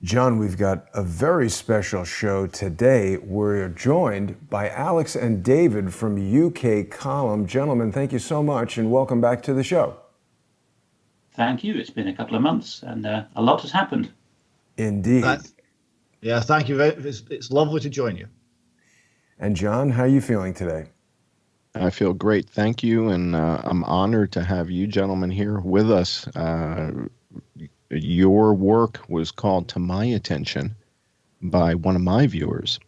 John, we've got a very special show today. We're joined by Alex and David from UK Column. Gentlemen, thank you so much and welcome back to the show. Thank you. It's been a couple of months and a lot has happened. Indeed. Yeah, thank you. It's lovely to join you. And John, how are you feeling today? I feel great. Thank you. And I'm honored to have you gentlemen here with us. Your work was called to my attention by one of my viewers.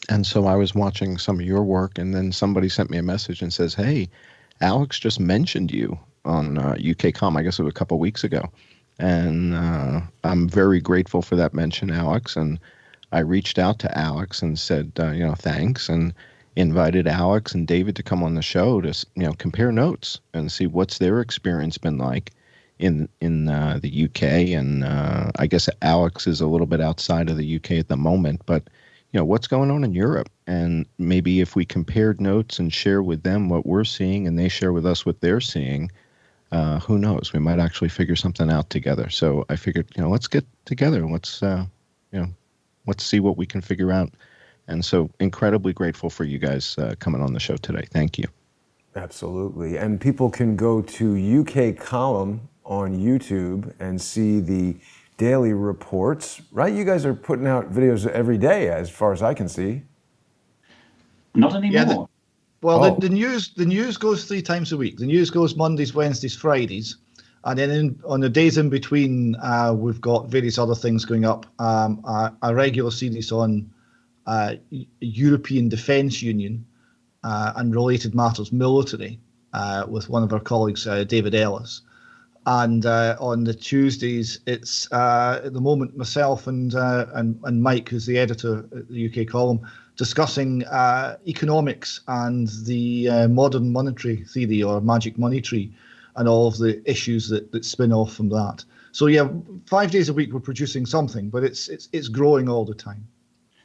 And so I was watching some of your work, and then somebody sent me a message and says, hey, Alex just mentioned you on UK.com, I guess it was a couple of weeks ago. And I'm very grateful for that mention, Alex. And I reached out to Alex and said, thanks, and invited Alex and David to come on the show to, compare notes and see what's their experience been like in the UK. And I guess Alex is a little bit outside of the UK at the moment, but what's going on in Europe? And maybe if we compared notes and share with them what we're seeing and they share with us what they're seeing, who knows? We might actually figure something out together. So I figured, let's get together and let's see what we can figure out. And so incredibly grateful for you guys coming on the show today. Thank you. Absolutely. And people can go to UK Column on YouTube and see the daily reports, right? You guys are putting out videos every day, as far as I can see. Not anymore. Yeah, the news goes 3 times a week. The news goes Mondays, Wednesdays, Fridays, and then on the days in between, we've got various other things going up. A regular series on European Defence Union and related matters, military, with one of our colleagues, David Ellis. And on the Tuesdays, it's at the moment myself and Mike, who's the editor at the UK Column, discussing economics and the modern monetary theory or magic money tree and all of the issues that spin off from that. So yeah, 5 days a week we're producing something, but it's growing all the time.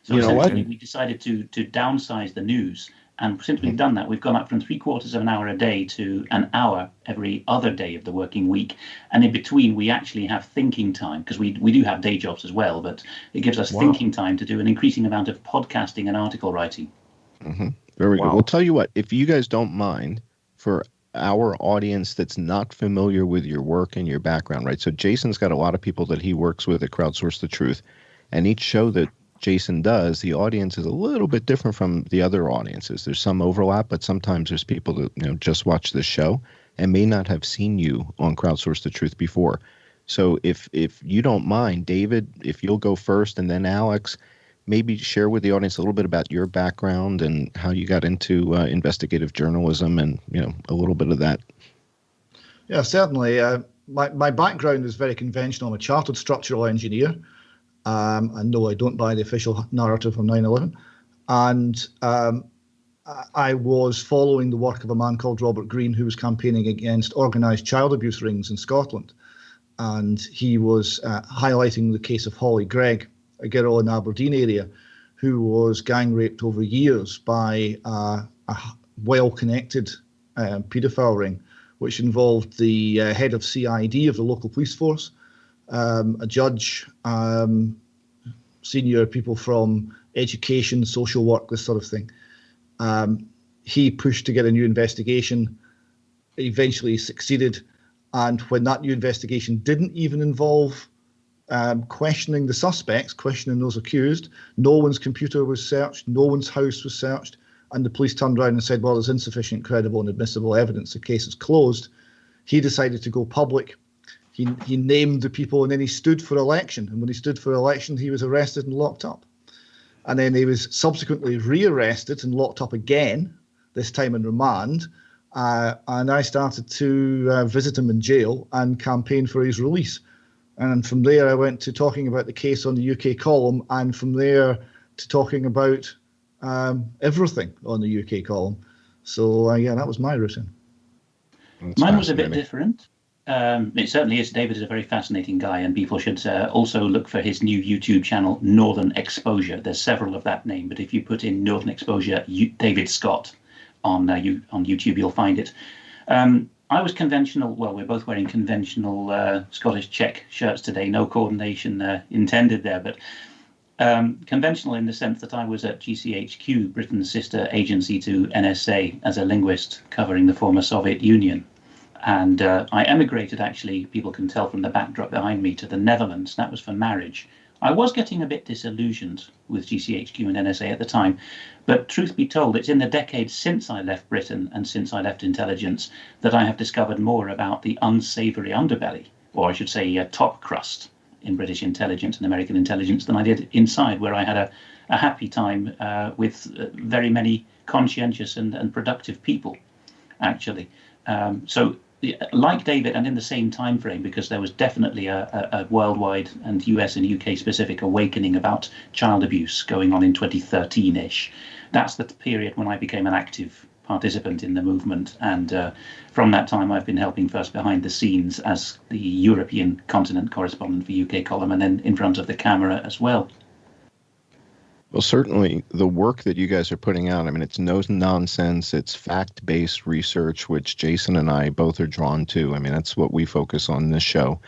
So essentially we decided to downsize the news. And simply done that, we've gone up from 3/4 of an hour a day to an hour every other day of the working week. And in between, we actually have thinking time, because we do have day jobs as well, but it gives us thinking time to do an increasing amount of podcasting and article writing. Mm-hmm. Very good. We'll tell you what, if you guys don't mind, for our audience that's not familiar with your work and your background, right? So Jason's got a lot of people that he works with at Crowdsource the Truth. And each show that Jason does, the audience is a little bit different from the other audiences. There's some overlap, but sometimes there's people that just watch this show and may not have seen you on Crowdsource the Truth before. So if you don't mind, David, if you'll go first, and then Alex, maybe share with the audience a little bit about your background and how you got into investigative journalism and a little bit of that. Yeah, certainly. My background is very conventional. I'm a chartered structural engineer. And no, I don't buy the official narrative of 9/11. And I was following the work of a man called Robert Greene, who was campaigning against organised child abuse rings in Scotland. And he was highlighting the case of Holly Gregg, a girl in the Aberdeen area, who was gang raped over years by a well-connected paedophile ring, which involved the head of CID of the local police force, a judge, senior people from education, social work, this sort of thing. He pushed to get a new investigation, eventually succeeded. And when that new investigation didn't even involve questioning the suspects, questioning those accused, no one's computer was searched, no one's house was searched, and the police turned around and said, well, there's insufficient credible and admissible evidence, the case is closed. He decided to go public. He named the people, and then he stood for election. And when he stood for election, he was arrested and locked up. And then he was subsequently rearrested and locked up again, this time in remand. And I started to visit him in jail and campaign for his release. And from there, I went to talking about the case on the UK Column, and from there to talking about everything on the UK Column. So, yeah, that was my routine. Mine was a bit different. It certainly is. David is a very fascinating guy, and people should also look for his new YouTube channel, Northern Exposure. There's several of that name, but if you put in Northern Exposure David Scott on YouTube, you'll find it. I was conventional. Well, we're both wearing conventional Scottish check shirts today. No coordination intended there, but conventional in the sense that I was at GCHQ, Britain's sister agency to NSA, as a linguist covering the former Soviet Union. And I emigrated, actually, people can tell from the backdrop behind me, to the Netherlands. That was for marriage. I was getting a bit disillusioned with GCHQ and NSA at the time, but truth be told, it's in the decades since I left Britain and since I left intelligence that I have discovered more about the unsavory underbelly, or I should say top crust, in British intelligence and American intelligence than I did inside, where I had a happy time with very many conscientious and productive people, actually. So like David, and in the same time frame, because there was definitely a worldwide and US and UK specific awakening about child abuse going on in 2013-ish. That's the period when I became an active participant in the movement, and from that time I've been helping first behind the scenes as the European continent correspondent for UK Column, and then in front of the camera as well. Well, certainly the work that you guys are putting out, I mean, it's no nonsense. It's fact-based research, which Jason and I both are drawn to. I mean, that's what we focus on this show,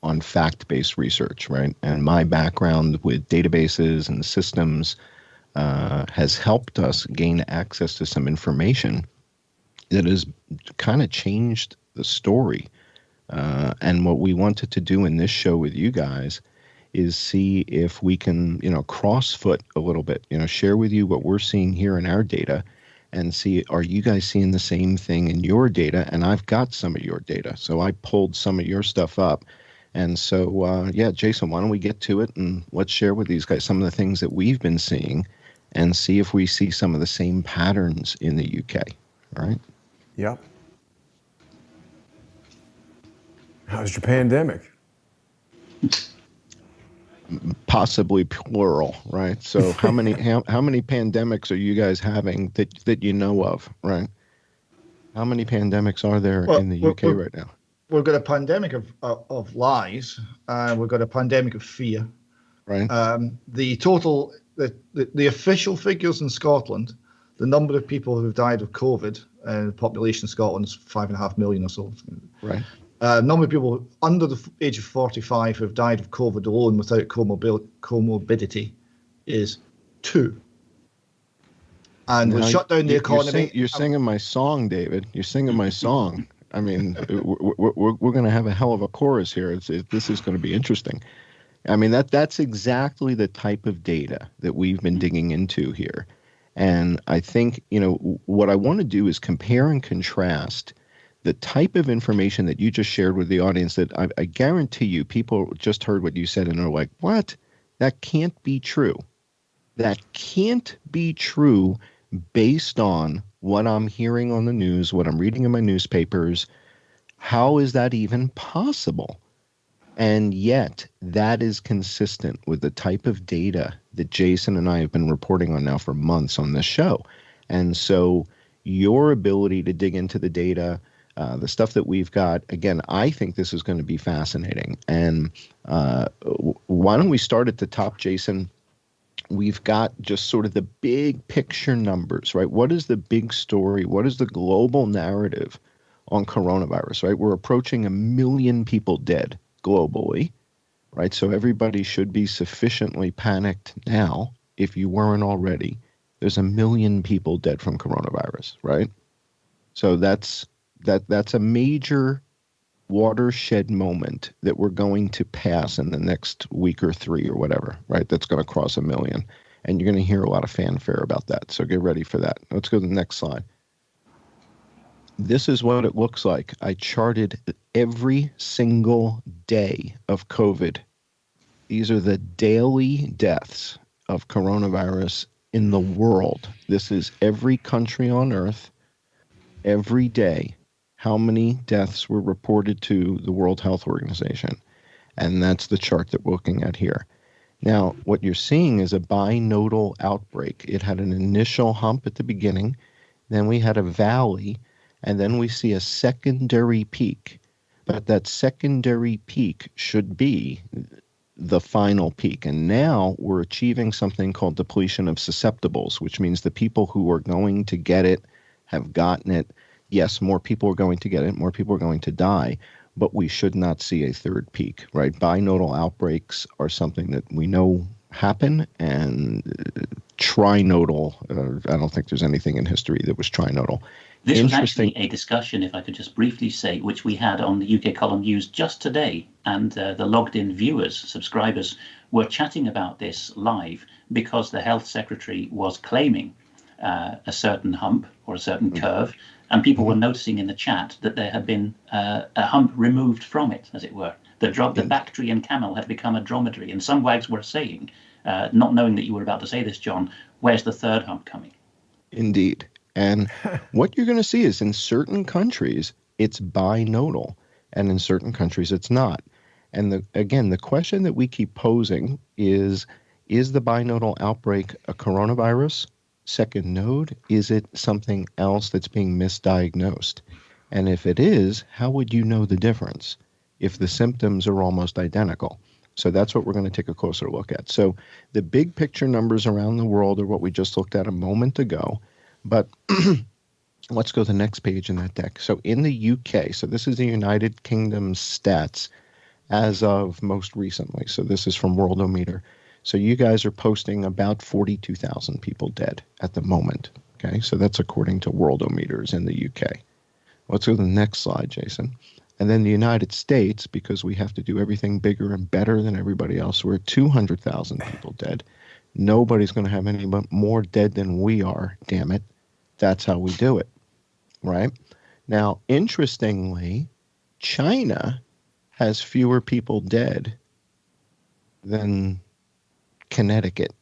on fact-based research, right? And my background with databases and systems has helped us gain access to some information that has kind of changed the story. And what we wanted to do in this show with you guys is see if we can, crossfoot a little bit, share with you what we're seeing here in our data and see, are you guys seeing the same thing in your data? And I've got some of your data. So I pulled some of your stuff up. And so, Jason, why don't we get to it and let's share with these guys some of the things that we've been seeing and see if we see some of the same patterns in the UK. All right? Yep. How's your pandemic? Possibly plural, right? So how many pandemics are you guys having that you know of, right? How many pandemics are there in the UK right now? We've got a pandemic of lies. We've got a pandemic of fear. Right. The total, the official figures in Scotland, the number of people who've died of COVID, the population of Scotland is 5.5 million or so. Right. Number of people under the age of 45 who have died of COVID alone without comorbidity is 2. And we've shut down the economy. You're singing my song, David. You're singing my song. I mean, we're going to have a hell of a chorus here. This is going to be interesting. I mean, that's exactly the type of data that we've been digging into here. And I think, what I want to do is compare and contrast the type of information that you just shared with the audience that I guarantee you people just heard what you said and are like, what? That can't be true. That can't be true based on what I'm hearing on the news, what I'm reading in my newspapers. How is that even possible? And yet that is consistent with the type of data that Jason and I have been reporting on now for months on this show. And so your ability to dig into the data, the stuff that we've got, again, I think this is going to be fascinating. And why don't we start at the top, Jason? We've got just sort of the big picture numbers, right? What is the big story? What is the global narrative on coronavirus, right? We're approaching 1 million people dead globally, right? So everybody should be sufficiently panicked now, if you weren't already. There's 1 million people dead from coronavirus, right? So that's a major watershed moment that we're going to pass in the next week or 3 or whatever, right? That's going to cross 1 million. And you're going to hear a lot of fanfare about that. So get ready for that. Let's go to the next slide. This is what it looks like. I charted every single day of COVID. These are the daily deaths of coronavirus in the world. This is every country on earth, every day. How many deaths were reported to the World Health Organization? And that's the chart that we're looking at here. Now, what you're seeing is a binodal outbreak. It had an initial hump at the beginning, then we had a valley, and then we see a secondary peak. But that secondary peak should be the final peak. And now we're achieving something called depletion of susceptibles, which means the people who are going to get it have gotten it. yes, more people are going to get it, more people are going to die, but we should not see a third peak, right? Binodal outbreaks are something that we know happen, and trinodal, I don't think there's anything in history that was trinodal. This was actually a discussion, if I could just briefly say, which we had on the UK Column News just today, and the logged-in viewers, subscribers, were chatting about this live because the Health Secretary was claiming a certain hump or a certain curve, and people were noticing in the chat that there had been a hump removed from it, as it were. The Bactrian camel had become a dromedary, and some wags were saying, not knowing that you were about to say this, John, where's the third hump coming? Indeed. And what you're going to see is in certain countries, it's binodal, and in certain countries, it's not. And again, the question that we keep posing is the binodal outbreak a coronavirus? Second node, is it something else that's being misdiagnosed? And if it is, how would you know the difference if the symptoms are almost identical? So that's what we're going to take a closer look at. So the big picture numbers around the world are what we just looked at a moment ago. But let's go to the next page in that deck. So in the UK, so this is the United Kingdom stats as of most recently. So this is from Worldometer. So you guys are posting about 42,000 people dead at the moment. Okay, so that's according to Worldometers in the UK. Let's go to the next slide, Jason. And then the United States, because we have to do everything bigger and better than everybody else, we're at 200,000 people dead. Nobody's going to have any more dead than we are, damn it. That's how we do it, right? Now, interestingly, China has fewer people dead than Connecticut.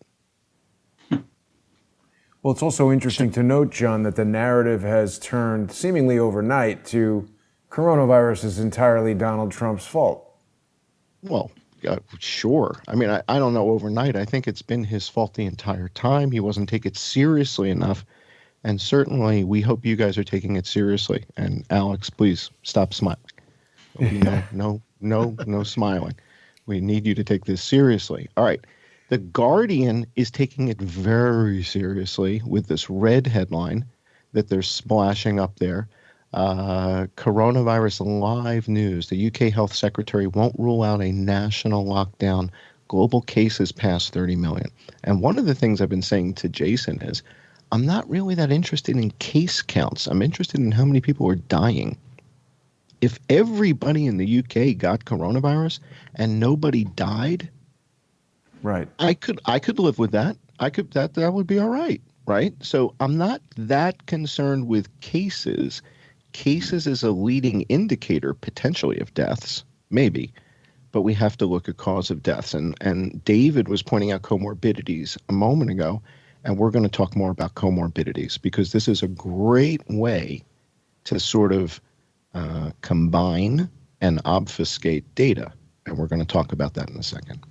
Well, it's also interesting to note, John, that the narrative has turned seemingly overnight to coronavirus is entirely Donald Trump's fault. Well, sure. I mean, I don't know overnight. I think it's been his fault the entire time. He wasn't taking it seriously enough. And certainly, we hope you guys are taking it seriously. And Alex, please stop smiling. No smiling. We need you to take this seriously. All right. The Guardian is taking it very seriously with this red headline that they're splashing up there. Coronavirus live news. The UK Health Secretary won't rule out a national lockdown. Global cases past 30 million. And one of the things I've been saying to Jason is, I'm not really that interested in case counts. I'm interested in how many people are dying. If everybody in the UK got coronavirus and nobody died, right? I could live with that. That would be all right, right? So I'm not that concerned with cases. Cases is a leading indicator potentially of deaths, maybe, but we have to look at cause of deaths. And David was pointing out comorbidities a moment ago. And we're going to talk more about comorbidities because this is a great way to sort of combine and obfuscate data. And we're going to talk about that in a second.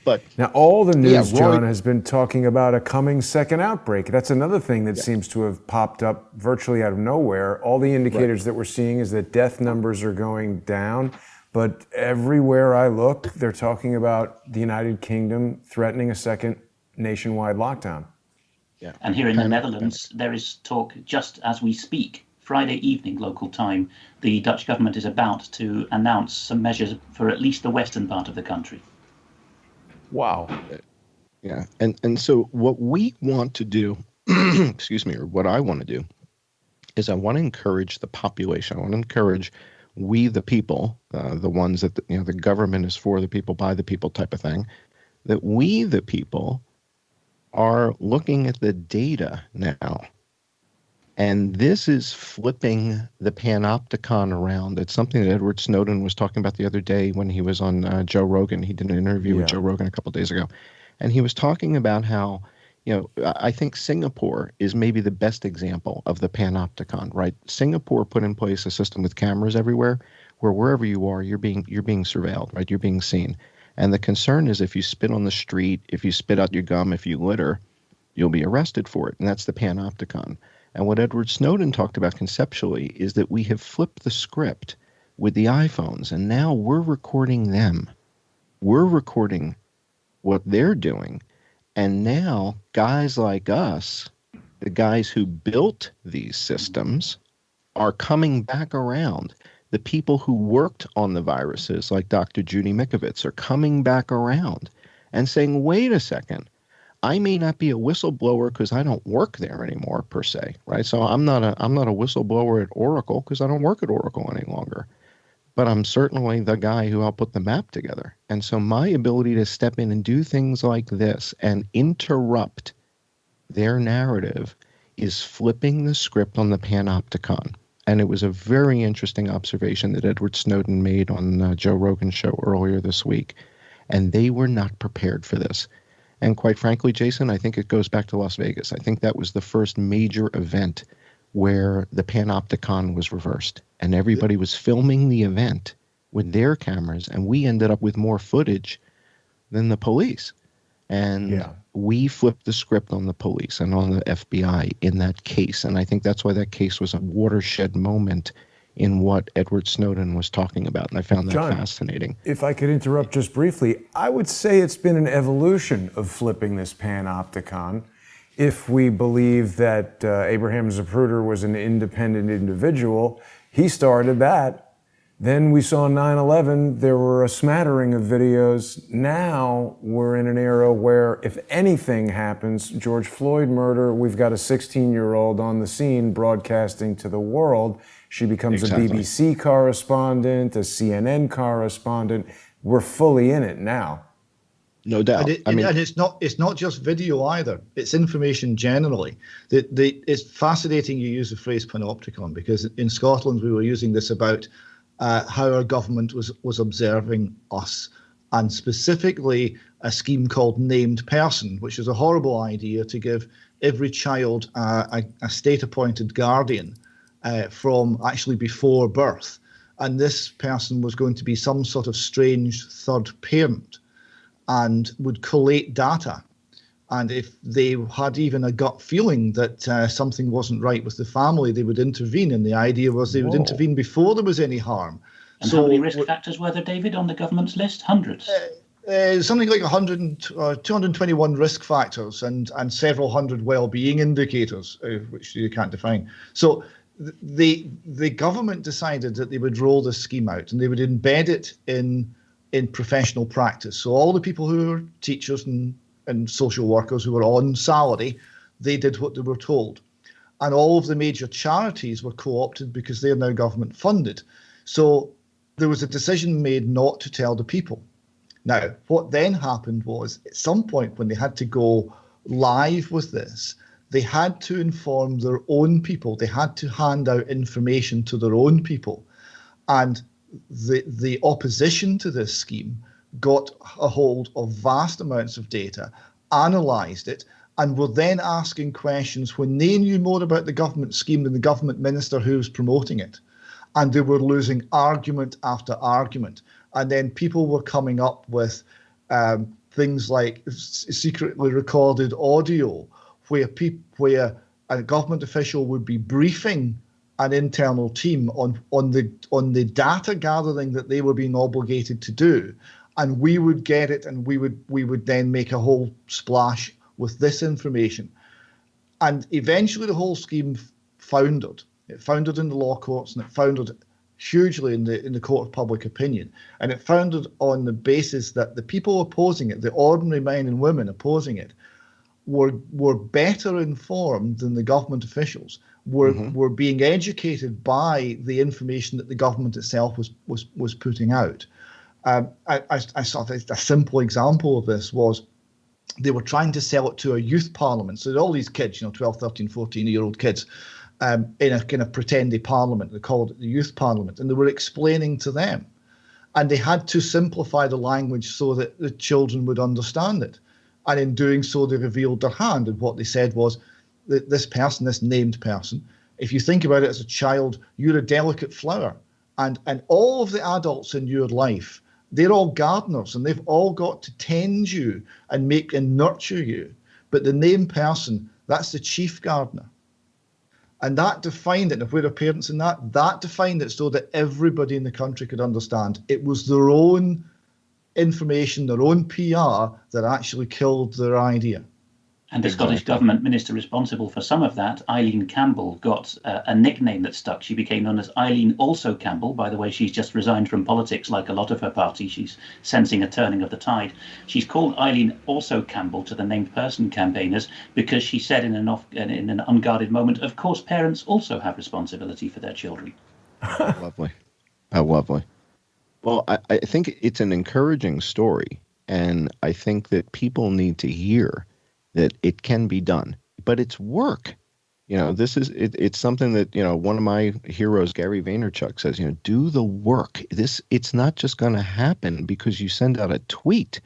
But now all the news, Roy, John, has been talking about a coming second outbreak. That's another thing that seems to have popped up virtually out of nowhere. All the indicators that we're seeing is that death numbers are going down. But everywhere I look, they're talking about the United Kingdom threatening a second nationwide lockdown. Yeah. And here in the Netherlands, there is talk just as we speak, Friday evening local time, the Dutch government is about to announce some measures for at least the western part of the country. Wow. Yeah. And so what we want to do, excuse me, or what I want to do is I want to encourage the population. I want to encourage we the people, the ones that the government is for the people, by the people type of thing, that we the people are looking at the data now. And this is flipping the panopticon around. It's something that Edward Snowden was talking about the other day when he was on Joe Rogan. He did an interview with Joe Rogan a couple of days ago. And he was talking about how, I think Singapore is maybe the best example of the panopticon, right? Singapore put in place a system with cameras everywhere where wherever you are, you're being surveilled, right? You're being seen. And the concern is if you spit on the street, if you spit out your gum, if you litter, you'll be arrested for it. And that's the panopticon. And what Edward Snowden talked about conceptually is that we have flipped the script with the iPhones, and now we're recording them. We're recording what they're doing. And now guys like us, the guys who built these systems, are coming back around. The people who worked on the viruses, like Dr. Judy Mikovits, are coming back around and saying, wait a second, I may not be a whistleblower because I don't work there anymore, per se, right? So I'm not a whistleblower at Oracle because I don't work at Oracle any longer. But I'm certainly the guy who helped put the map together. And so my ability to step in and do things like this and interrupt their narrative is flipping the script on the panopticon. And it was a very interesting observation that Edward Snowden made on Joe Rogan's show earlier this week. And they were not prepared for this. And quite frankly, Jason, I think it goes back to Las Vegas. I think that was the first major event where the panopticon was reversed. And everybody was filming the event with their cameras. And we ended up with more footage than the police. And we flipped the script on the police and on the FBI in that case. And I think that's why that case was a watershed moment in what Edward Snowden was talking about. And I found that fascinating. If I could interrupt just briefly, I would say it's been an evolution of flipping this panopticon. If we believe that Abraham Zapruder was an independent individual, he started that. Then we saw 9/11, there were a smattering of videos. Now we're in an era where if anything happens, George Floyd murder, we've got a 16-year-old on the scene broadcasting to the world. She becomes a BBC correspondent, a CNN correspondent. We're fully in it now. No doubt. And it's not just video either. It's information generally. It's fascinating you use the phrase panopticon, because in Scotland we were using this about how our government was observing us, and specifically a scheme called Named Person, which is a horrible idea to give every child a state-appointed guardian from actually before birth. And this person was going to be some sort of strange third parent and would collate data. And if they had even a gut feeling that something wasn't right with the family, they would intervene. And the idea was they would intervene before there was any harm. And so, how many risk factors were there, David, on the government's list? Hundreds? Something like 221 risk factors and several hundred well-being indicators, which you can't define. So the government decided that they would roll this scheme out and they would embed it in professional practice. So all the people who were teachers and social workers who were on salary, they did what they were told. And all of the major charities were co-opted because they're now government funded. So there was a decision made not to tell the people. Now, what then happened was, at some point when they had to go live with this, they had to inform their own people. They had to hand out information to their own people. And the opposition to this scheme got a hold of vast amounts of data, analysed it, and were then asking questions when they knew more about the government scheme than the government minister who was promoting it. And they were losing argument after argument. And then people were coming up with things like secretly recorded audio where a government official would be briefing an internal team on the data gathering that they were being obligated to do. And we would get it, and we would then make a whole splash with this information. And eventually the whole scheme foundered. It foundered in the law courts, and it foundered hugely in the court of public opinion. And it foundered on the basis that the people opposing it, the ordinary men and women opposing it, were better informed than the government officials, were being educated by the information that the government itself was putting out. I saw a simple example of this was they were trying to sell it to a youth parliament. So all these kids, 12, 13, 14-year-old kids, in a kind of pretendy parliament. They called it the youth parliament, and they were explaining to them. And they had to simplify the language so that the children would understand it. And in doing so, they revealed their hand. And what they said was that this person, this named person, if you think about it as a child, you're a delicate flower. And all of the adults in your life, they're all gardeners, and they've all got to tend you and make and nurture you. But the named person, that's the chief gardener. And that defined it. And if we're parents in that defined it so that everybody in the country could understand. It was their own information, their own PR that actually killed their idea. And the Scottish government minister responsible for some of that, Eileen Campbell, got a nickname that stuck. She became known as Eileen Also Campbell. By the way, she's just resigned from politics like a lot of her party. She's sensing a turning of the tide. She's called Eileen Also Campbell to the named person campaigners because she said in an unguarded moment, of course, parents also have responsibility for their children. Lovely. How lovely. Well, I think it's an encouraging story, and I think that people need to hear that it can be done, but it's work. It's something that, one of my heroes, Gary Vaynerchuk, says, do the work. It's not just going to happen because you send out a tweet.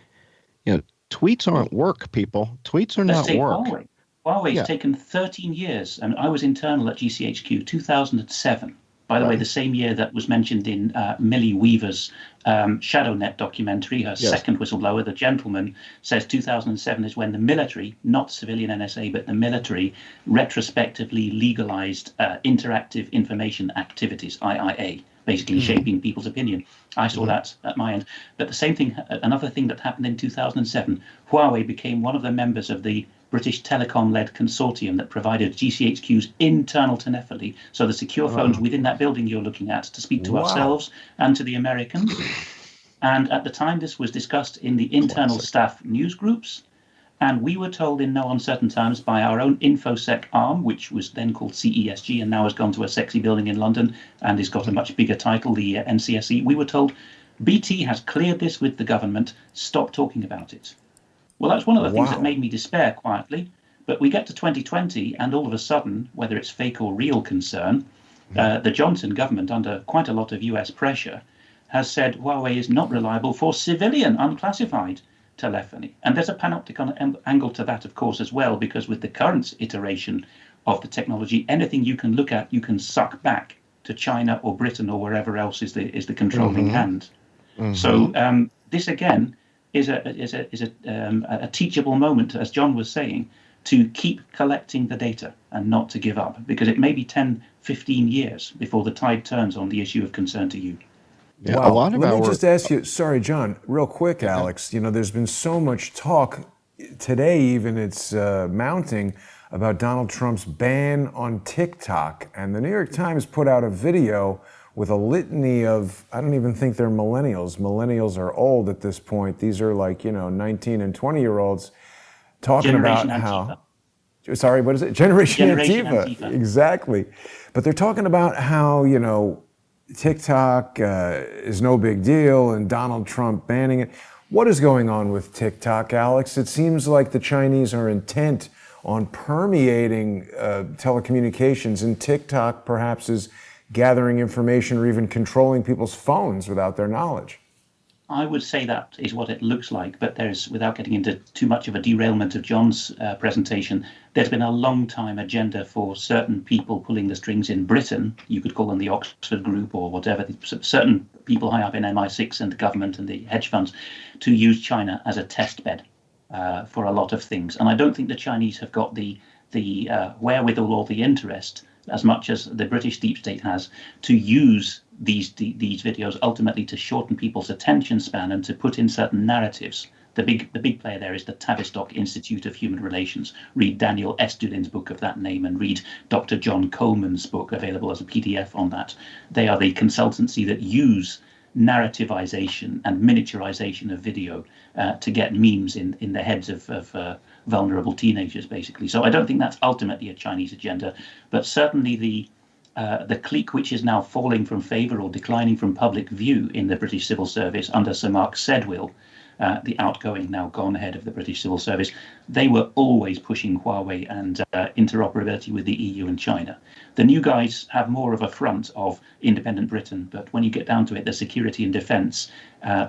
Tweets aren't work, people. Tweets are not work. Huawei's taken 13 years, and I was internal at GCHQ 2007. By the way, the same year that was mentioned in Millie Weaver's ShadowNet documentary, her second whistleblower, The Gentleman, says 2007 is when the military, not civilian NSA, but the military, retrospectively legalized interactive information activities, IIA, basically shaping people's opinion. I saw that at my end. But the same thing, another thing that happened in 2007, Huawei became one of the members of the British Telecom-led consortium that provided GCHQ's internal telephony, so the secure phones within that building you're looking at, to speak to ourselves and to the Americans. And at the time, this was discussed in the internal staff news groups. And we were told in no uncertain terms by our own InfoSec arm, which was then called CESG and now has gone to a sexy building in London and has got a much bigger title, the NCSE. We were told, BT has cleared this with the government, stop talking about it. Well, that's one of the things that made me despair quietly. But we get to 2020, and all of a sudden, whether it's fake or real concern, the Johnson government, under quite a lot of US pressure, has said Huawei is not reliable for civilian unclassified telephony. And there's a panopticon angle to that, of course, as well, because with the current iteration of the technology, anything you can look at, you can suck back to China or Britain or wherever else is the controlling hand. So this again is a teachable moment, as John was saying, to keep collecting the data and not to give up, because it may be 10, 15 years before the tide turns on the issue of concern to you. Yeah, wow. Let me just ask you, sorry, John, real quick, Alex, there's been so much talk today, even it's mounting, about Donald Trump's ban on TikTok. And the New York Times put out a video with a litany of, I don't even think they're millennials. Millennials are old at this point. These are like, 19 and 20-year-olds talking Generation about Antifa. how, sorry, what is it? Generation Antifa. Exactly. But they're talking about how, TikTok is no big deal and Donald Trump banning it. What is going on with TikTok, Alex? It seems like the Chinese are intent on permeating telecommunications, and TikTok perhaps is gathering information or even controlling people's phones without their knowledge. I would say that is what it looks like, but there's, without getting into too much of a derailment of John's presentation, there's been a long time agenda for certain people pulling the strings in Britain. You could call them the Oxford Group or whatever, certain people high up in MI6 and the government and the hedge funds, to use China as a test bed for a lot of things. And I don't think the Chinese have got the wherewithal or the interest, as much as the British deep state has, to use these videos ultimately to shorten people's attention span and to put in certain narratives. The big player there is the Tavistock Institute of Human Relations. Read Daniel Estulin's book of that name and read Dr. John Coleman's book, available as a PDF on that. They are the consultancy that use narrativization and miniaturization of video to get memes in the heads of vulnerable teenagers, basically. So I don't think that's ultimately a Chinese agenda, but certainly the clique which is now falling from favour or declining from public view in the British Civil Service under Sir Mark Sedwill, the outgoing, now gone head of the British Civil Service, they were always pushing Huawei and interoperability with the EU and China. The new guys have more of a front of independent Britain, but when you get down to it, the security and defence,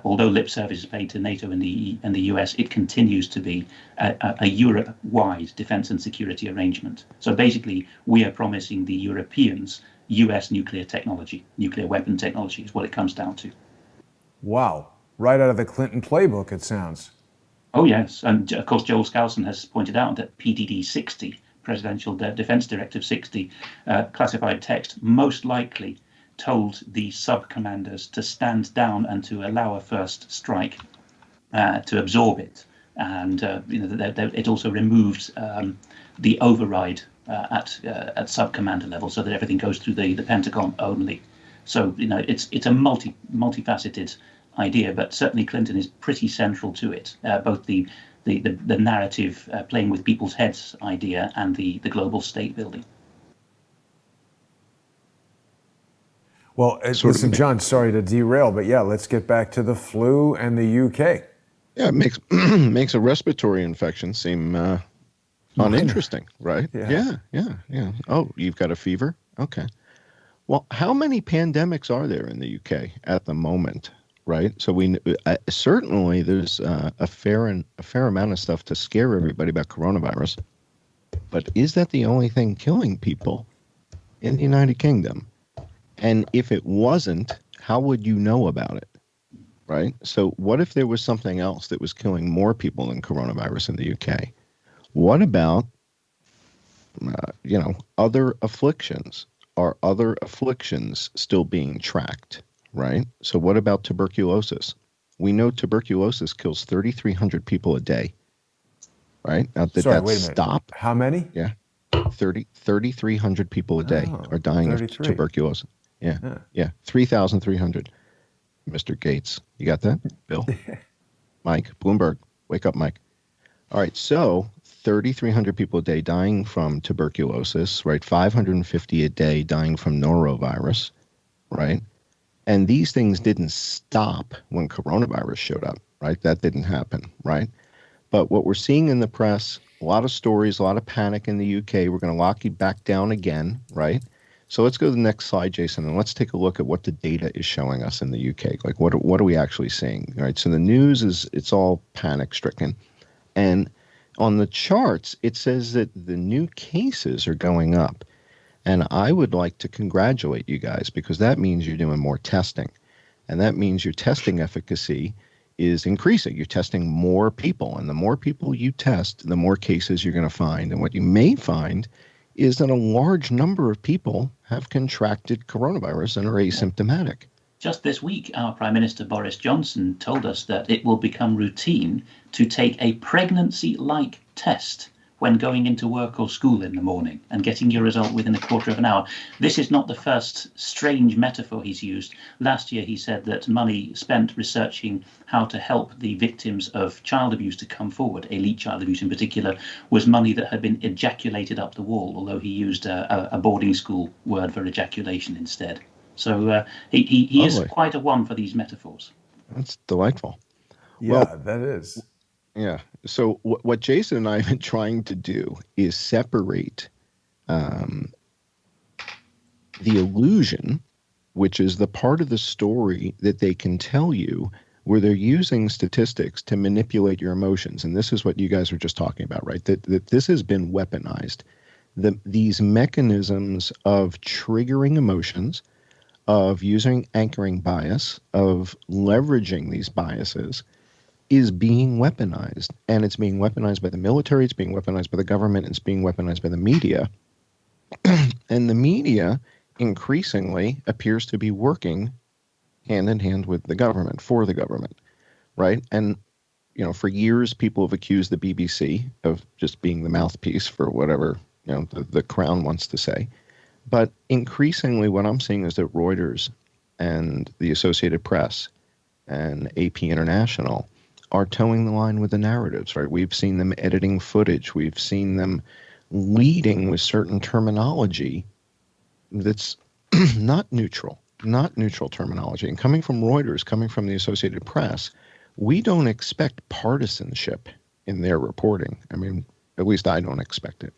although lip service is paid to NATO and the US, it continues to be a Europe-wide defence and security arrangement. So basically, we are promising the Europeans US nuclear technology, nuclear weapon technology is what it comes down to. Wow. Right out of the Clinton playbook, it sounds. Oh, yes. And of course, Joel Skousen has pointed out that PDD 60, Presidential Defense Directive 60, classified text, most likely told the sub-commanders to stand down and to allow a first strike, to absorb it. and it also removed the override at sub-commander level, so that everything goes through the Pentagon only. So it's a multifaceted idea, but certainly Clinton is pretty central to it, both the narrative playing with people's heads idea and the global state building. Well, listen, John, sorry to derail, but yeah, let's get back to the flu and the UK. Yeah, it makes makes a respiratory infection seem uninteresting, right? Yeah. Oh, you've got a fever? Okay. Well, how many pandemics are there in the UK at the moment, right? So we certainly there's a fair amount of stuff to scare everybody about coronavirus, but is that the only thing killing people in the United Kingdom? And if it wasn't, how would you know about it, right? So what if there was something else that was killing more people than coronavirus in the UK? What about, other afflictions? Are other afflictions still being tracked, right? So what about tuberculosis? We know tuberculosis kills 3,300 people a day, right? Now, did that stop? How many? Yeah, 3,300 people a day are dying of tuberculosis. Yeah, 3,300. Mr. Gates, you got that? Bill? Mike, Bloomberg, wake up, Mike. All right, so 3,300 people a day dying from tuberculosis, right? 550 a day dying from norovirus, right? And these things didn't stop when coronavirus showed up, right? That didn't happen, right? But what we're seeing in the press, a lot of stories, a lot of panic in the UK. We're going to lock you back down again, right? So let's go to the next slide, Jason, and let's take a look at what the data is showing us in the UK. Like, what are we actually seeing? All right, so the news it's all panic-stricken. And on the charts, it says that the new cases are going up. And I would like to congratulate you guys, because that means you're doing more testing. And that means your testing efficacy is increasing. You're testing more people. And the more people you test, the more cases you're going to find. And what you may find is that a large number of people have contracted coronavirus and are asymptomatic. Just this week, our Prime Minister Boris Johnson told us that it will become routine to take a pregnancy-like test when going into work or school in the morning and getting your result within a quarter of an hour. This is not the first strange metaphor he's used. Last year, he said that money spent researching how to help the victims of child abuse to come forward, elite child abuse in particular, was money that had been ejaculated up the wall, although he used a boarding school word for ejaculation instead. So he is quite a one for these metaphors. That's delightful. Yeah, that is. Yeah. So what Jason and I have been trying to do is separate the illusion, which is the part of the story that they can tell you where they're using statistics to manipulate your emotions. And this is what you guys were just talking about, right? That this has been weaponized. These mechanisms of triggering emotions, of using anchoring bias, of leveraging these biases, is being weaponized. And it's being weaponized by the military, it's being weaponized by the government, it's being weaponized by the media. And the media increasingly appears to be working hand in hand with the government, for the government, right? And, for years, people have accused the BBC of just being the mouthpiece for whatever, the Crown wants to say. But increasingly, what I'm seeing is that Reuters and the Associated Press and AP International are towing the line with the narratives, right? We've seen them editing footage. We've seen them leading with certain terminology that's not neutral terminology. And coming from Reuters, coming from the Associated Press, we don't expect partisanship in their reporting. I mean, at least I don't expect it.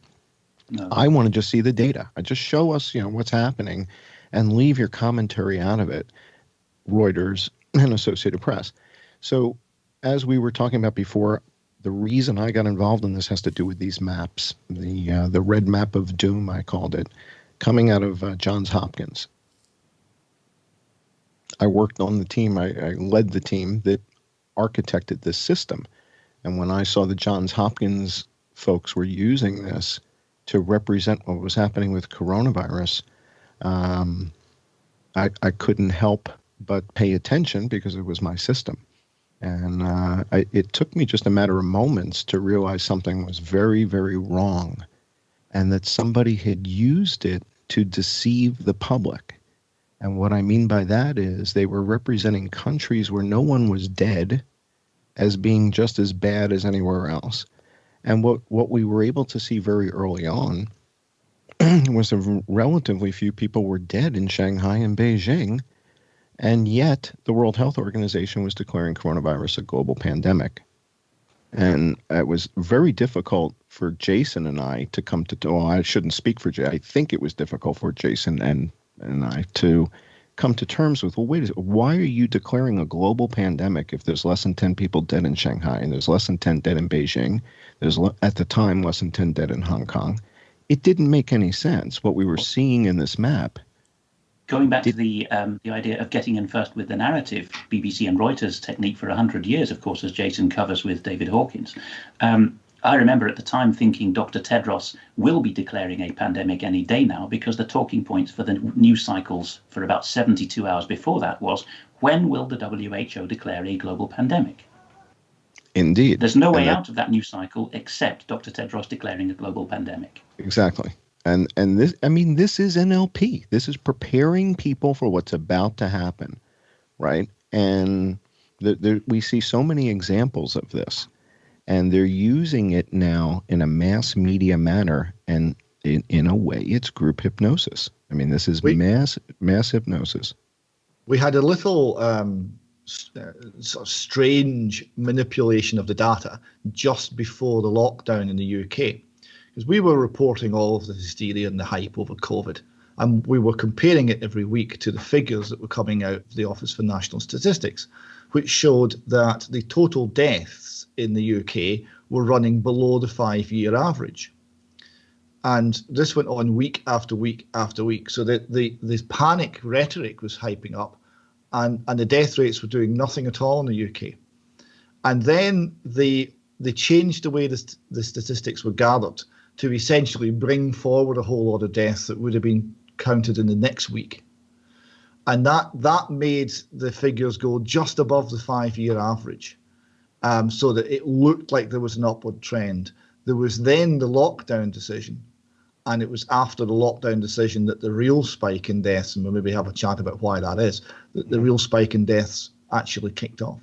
No. I want to just see the data. Just show us, what's happening and leave your commentary out of it, Reuters and Associated Press. So as we were talking about before, the reason I got involved in this has to do with these maps, the red map of doom, I called it, coming out of Johns Hopkins. I worked on the team. I led the team that architected this system. And when I saw the Johns Hopkins folks were using this to represent what was happening with coronavirus, I couldn't help but pay attention because it was my system. And it took me just a matter of moments to realize something was very, very wrong, and that somebody had used it to deceive the public. And what I mean by that is they were representing countries where no one was dead as being just as bad as anywhere else. And what we were able to see very early on was relatively few people were dead in Shanghai and Beijing, and yet the World Health Organization was declaring coronavirus a global pandemic. And it was very difficult for Jason and I to come to, well, I shouldn't speak for Jay. I think it was difficult for Jason and I to come to terms with, well, wait a second, why are you declaring a global pandemic if there's less than 10 people dead in Shanghai and there's less than 10 dead in Beijing? There's, at the time, less than 10 dead in Hong Kong. It didn't make any sense, what we were seeing in this map. Going back to the idea of getting in first with the narrative, BBC and Reuters technique for 100 years, of course, as Jason covers with David Hawkins. I remember at the time thinking Dr. Tedros will be declaring a pandemic any day now, because the talking points for the news cycles for about 72 hours before that was, when will the WHO declare a global pandemic? Indeed. There's no way out of that news cycle except Dr. Tedros declaring a global pandemic. Exactly. And this, I mean, this is NLP. This is preparing people for what's about to happen, right? And we see so many examples of this, and they're using it now in a mass media manner, and in a way, it's group hypnosis. I mean, this is mass hypnosis. We had a little sort of strange manipulation of the data just before the lockdown in the UK. Because we were reporting all of the hysteria and the hype over COVID, and we were comparing it every week to the figures that were coming out of the Office for National Statistics, which showed that the total deaths in the UK were running below the 5-year average. And this went on week after week after week. So this panic rhetoric was hyping up, and the death rates were doing nothing at all in the UK. And then they changed the way the statistics were gathered to essentially bring forward a whole lot of deaths that would have been counted in the next week. And that made the figures go just above the 5-year average, so that it looked like there was an upward trend. There was then the lockdown decision, and it was after the lockdown decision that the real spike in deaths, and we'll maybe have a chat about why that is, that the real spike in deaths actually kicked off.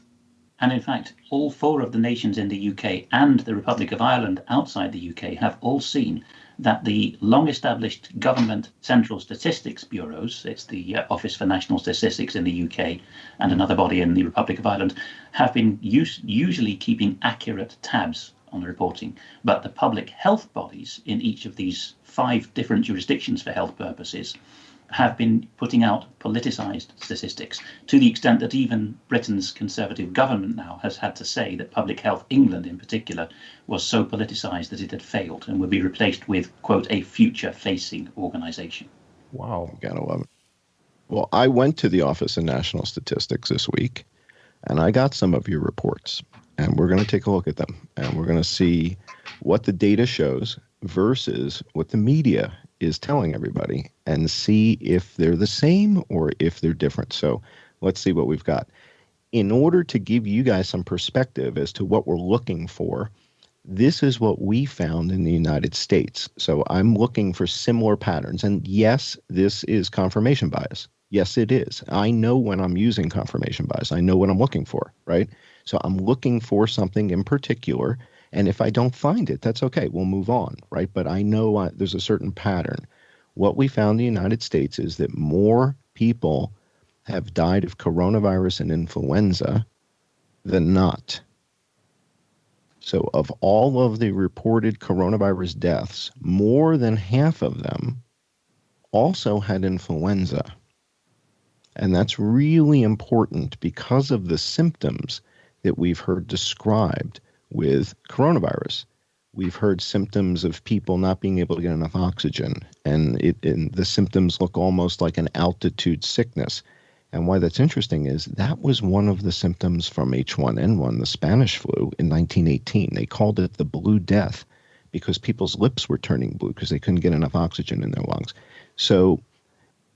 And in fact, all 4 of the nations in the UK and the Republic of Ireland outside the UK have all seen that the long-established government central statistics bureaus, it's the Office for National Statistics in the UK and another body in the Republic of Ireland, have been usually keeping accurate tabs on the reporting. But the public health bodies in each of these 5 different jurisdictions for health purposes have been putting out politicized statistics, to the extent that even Britain's Conservative government now has had to say that Public Health England in particular was so politicized that it had failed and would be replaced with, quote, a future-facing organization. Wow. You gotta love it. Well, I went to the Office of National Statistics this week, and I got some of your reports, and we're going to take a look at them, and we're going to see what the data shows versus what the media is telling everybody, and see if they're the same or if they're different. So let's see what we've got. In order to give you guys some perspective as to what we're looking for, this is what we found in the United States. So I'm looking for similar patterns. And yes, this is confirmation bias. Yes, it is. I know when I'm using confirmation bias. I know what I'm looking for, right? So I'm looking for something in particular. And if I don't find it, that's okay. We'll move on, right? But I know there's a certain pattern. What we found in the United States is that more people have died of coronavirus and influenza than not. So of all of the reported coronavirus deaths, more than half of them also had influenza. And that's really important because of the symptoms that we've heard described with coronavirus. We've heard symptoms of people not being able to get enough oxygen, and the symptoms look almost like an altitude sickness. And why that's interesting is that was one of the symptoms from H1N1, the Spanish flu, in 1918. They called it the Blue Death because people's lips were turning blue because they couldn't get enough oxygen in their lungs. So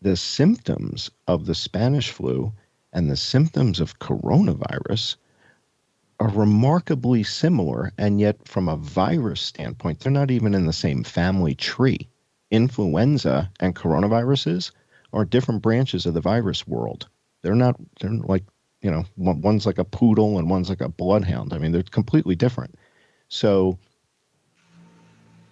the symptoms of the Spanish flu and the symptoms of coronavirus are remarkably similar, and yet from a virus standpoint, they're not even in the same family tree. Influenza and coronaviruses are different branches of the virus world. They're like, one's like a poodle and one's like a bloodhound. I mean, they're completely different. So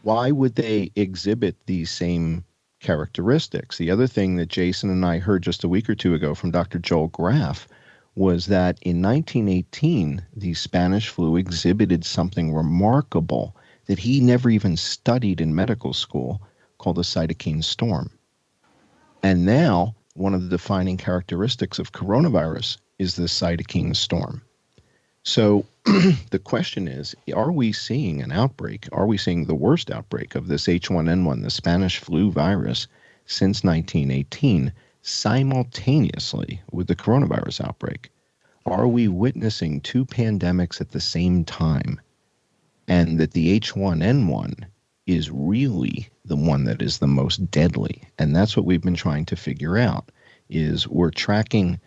why would they exhibit these same characteristics? The other thing that Jason and I heard just a week or two ago from Dr. Joel Graf was that in 1918, the Spanish flu exhibited something remarkable that he never even studied in medical school, called a cytokine storm. And now, one of the defining characteristics of coronavirus is the cytokine storm. So the question is, are we seeing an outbreak? Are we seeing the worst outbreak of this H1N1, the Spanish flu virus, since 1918, simultaneously with the coronavirus outbreak? Are we witnessing two pandemics at the same time? And that the H1N1 is really the one that is the most deadly. And that's what we've been trying to figure out, is we're tracking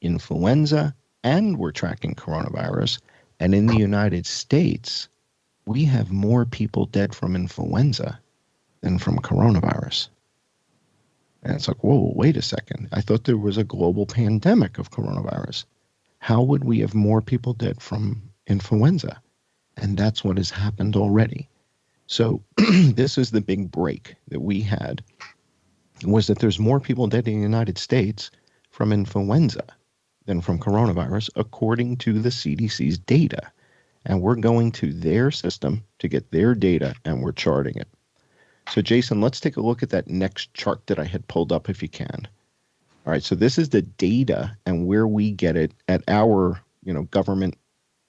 influenza and we're tracking coronavirus. And in the United States, we have more people dead from influenza than from coronavirus. And it's like, whoa, wait a second. I thought there was a global pandemic of coronavirus. How would we have more people dead from influenza? And that's what has happened already. So this is the big break that we had, was that there's more people dead in the United States from influenza than from coronavirus, according to the CDC's data. And we're going to their system to get their data, and we're charting it. So Jason, let's take a look at that next chart that I had pulled up, if you can. All right, so this is the data and where we get it at our, government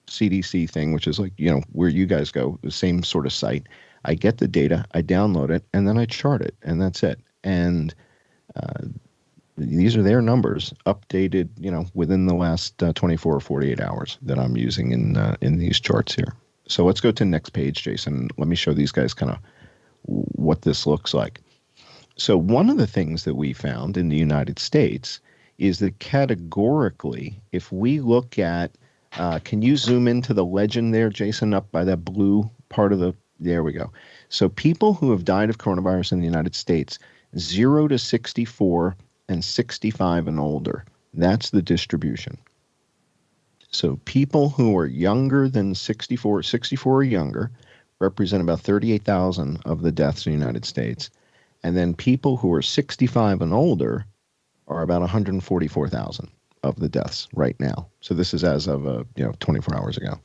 CDC thing, which is like, where you guys go, the same sort of site. I get the data, I download it, and then I chart it, and that's it. And these are their numbers updated, within the last 24 or 48 hours that I'm using in these charts here. So let's go to the next page, Jason. Let me show these guys kind of what this looks like. So one of the things that we found in the United States is that categorically, if we look at, can you zoom into the legend there, Jason, up by that blue part of the, there we go. So people who have died of coronavirus in the United States, 0 to 64 and 65 and older, that's the distribution. So people who are younger than 64 or younger represent about 38,000 of the deaths in the United States. And then people who are 65 and older are about 144,000 of the deaths right now. So this is as of 24 hours ago.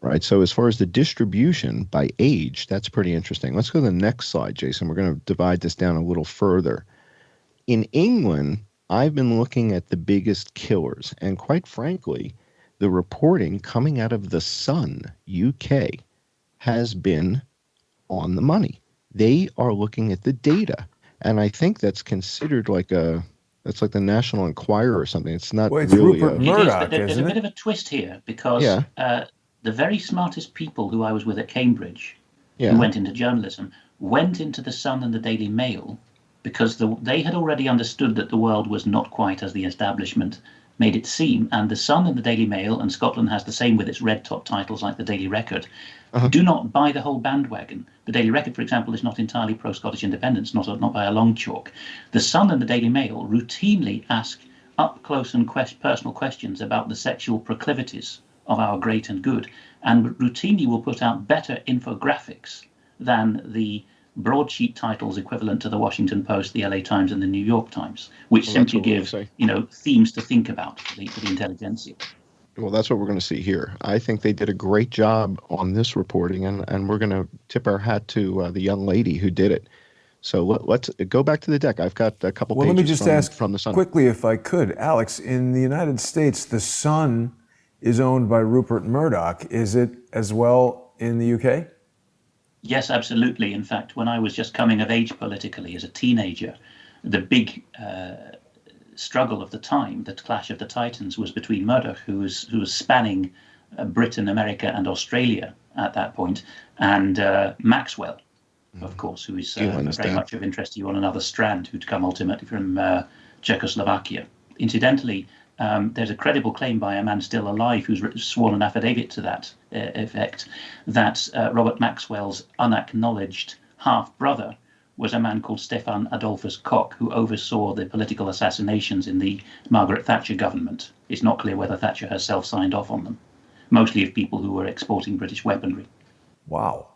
Right. So as far as the distribution by age, that's pretty interesting. Let's go to the next slide, Jason. We're going to divide this down a little further. In England, I've been looking at the biggest killers. And quite frankly, the reporting coming out of The Sun, UK, has been on the money. They are looking at the data. And I think that's considered like that's like the National Enquirer or something. It's not it's really Rupert Murdoch, there's a bit of a twist here, because the very smartest people who I was with at Cambridge, who went into journalism, went into The Sun and the Daily Mail because they had already understood that the world was not quite as the establishment made it seem. And The Sun and the Daily Mail, and Scotland has the same with its red top titles like the Daily Record, do not buy the whole bandwagon. The Daily Record, for example, is not entirely pro-Scottish independence, not by a long chalk. The Sun and the Daily Mail routinely ask up-close and personal questions about the sexual proclivities of our great and good, and routinely will put out better infographics than the broadsheet titles equivalent to the Washington Post, the LA Times, and the New York Times, which simply give themes to think about for the intelligentsia. Well, that's what we're going to see here. I think they did a great job on this reporting, and we're going to tip our hat to the young lady who did it. So let's go back to the deck. I've got a couple pages let me just ask from The Sun. Quickly, if I could. Alex, in the United States, The Sun is owned by Rupert Murdoch. Is it as well in the UK? Yes, absolutely. In fact, when I was just coming of age politically as a teenager, the big struggle of the time, the clash of the titans, was between Murdoch, who was spanning Britain, America, and Australia at that point, and Maxwell, of course, who is very much of interest to you on another strand, who'd come ultimately from Czechoslovakia. Incidentally, There's a credible claim by a man still alive who's sworn an affidavit to that effect, that Robert Maxwell's unacknowledged half-brother was a man called Stefan Adolphus Koch, who oversaw the political assassinations in the Margaret Thatcher government. It's not clear whether Thatcher herself signed off on them, mostly of people who were exporting British weaponry. Wow.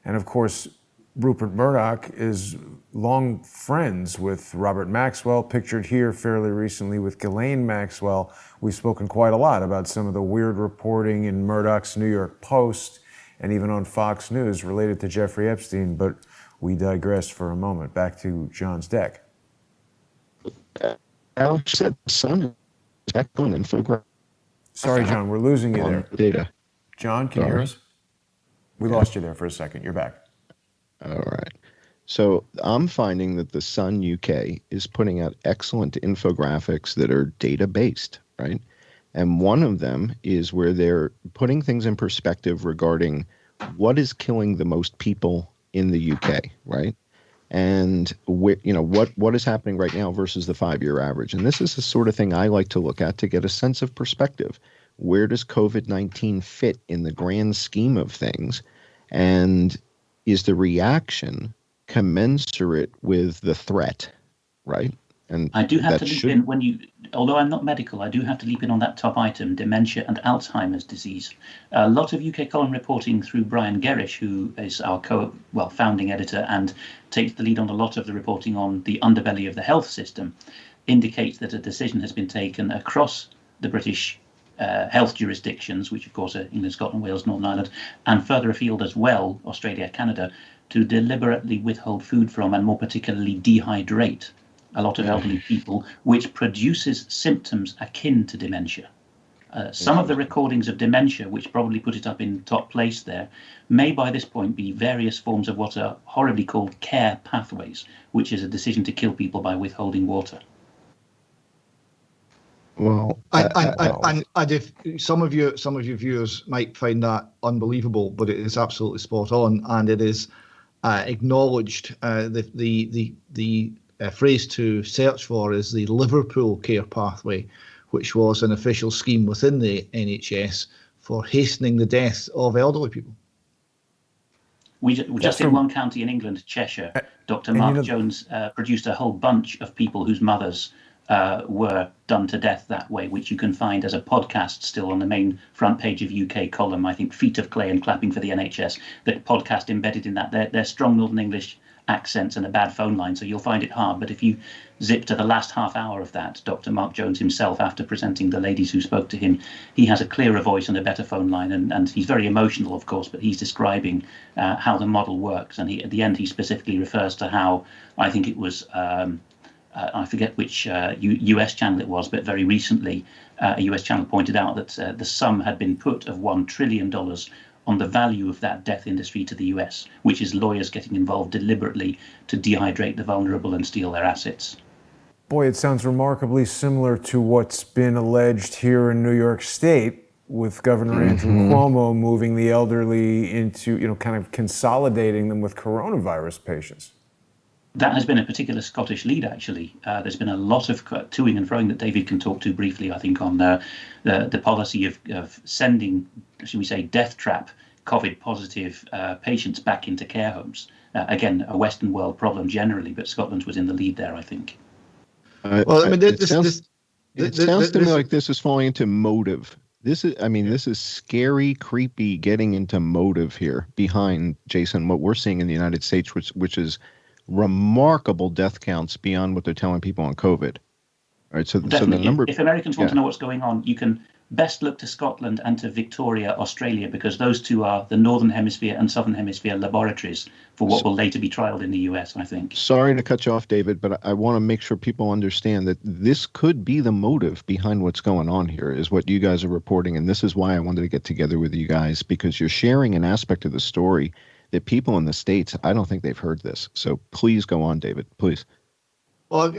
And of course, Rupert Murdoch is long friends with Robert Maxwell, pictured here fairly recently with Ghislaine Maxwell. We've spoken quite a lot about some of the weird reporting in Murdoch's New York Post and even on Fox News related to Jeffrey Epstein, but we digress for a moment. Back to John's deck. Alex said the sun is echoing infographic. Sorry, John, we're losing you there. Data. John, can you hear us? We lost you there for a second. You're back. All right. So I'm finding that the Sun UK is putting out excellent infographics that are data-based, right? And one of them is where they're putting things in perspective regarding what is killing the most people in the UK, right? And what is happening right now versus the 5-year average. And this is the sort of thing I like to look at to get a sense of perspective. Where does COVID-19 fit in the grand scheme of things? And is the reaction commensurate with the threat, right? And I do have to leap in although I'm not medical, I do have to leap in on that top item, dementia and Alzheimer's disease. A lot of UK column reporting through Brian Gerrish, who is our founding editor and takes the lead on a lot of the reporting on the underbelly of the health system, indicates that a decision has been taken across the British health jurisdictions, which of course are England, Scotland, Wales, Northern Ireland, and further afield as well, Australia, Canada, to deliberately withhold food from and more particularly dehydrate a lot of elderly people, which produces symptoms akin to dementia. Some of the recordings of dementia, which probably put it up in top place there, may by this point be various forms of what are horribly called care pathways, which is a decision to kill people by withholding water. Well, and if some of your viewers might find that unbelievable, but it is absolutely spot on, and it is acknowledged. The phrase to search for is the Liverpool care pathway, which was an official scheme within the NHS for hastening the death of elderly people. We just in one county in England, Cheshire, Dr. Mark Jones produced a whole bunch of people whose mothers were done to death that way, which you can find as a podcast still on the main front page of UK column. I think Feet of Clay and Clapping for the NHS, that podcast embedded in that. They're strong Northern English accents and a bad phone line, so you'll find it hard. But if you zip to the last half hour of that, Dr. Mark Jones himself, after presenting the ladies who spoke to him, he has a clearer voice and a better phone line, and he's very emotional, of course, but he's describing how the model works. And at the end, he specifically refers to how, I think it was, I forget which US channel it was, but very recently, a US channel pointed out that the sum had been put of $1 trillion on the value of that death industry to the US, which is lawyers getting involved deliberately to dehydrate the vulnerable and steal their assets. Boy, it sounds remarkably similar to what's been alleged here in New York State with Governor Andrew Cuomo moving the elderly into, kind of consolidating them with coronavirus patients. That has been a particular Scottish lead, actually. There's been a lot of toing and froing that David can talk to briefly, I think, on the policy of sending, should we say, death trap COVID-positive patients back into care homes. Again, a Western world problem generally, but Scotland was in the lead there, I think. Well, I mean, it sounds to me like this is falling into motive. This is scary, creepy, getting into motive here behind, Jason, what we're seeing in the United States, which is remarkable death counts beyond what they're telling people on COVID. All right, so the number. If Americans want to know what's going on, you can best look to Scotland and to Victoria, Australia, because those two are the Northern Hemisphere and Southern Hemisphere laboratories for what will later be trialed in the US, I think. Sorry to cut you off, David, but I want to make sure people understand that this could be the motive behind what's going on here, is what you guys are reporting. And this is why I wanted to get together with you guys, because you're sharing an aspect of the story that people in the States, I don't think they've heard this. So please go on, David, please. Well,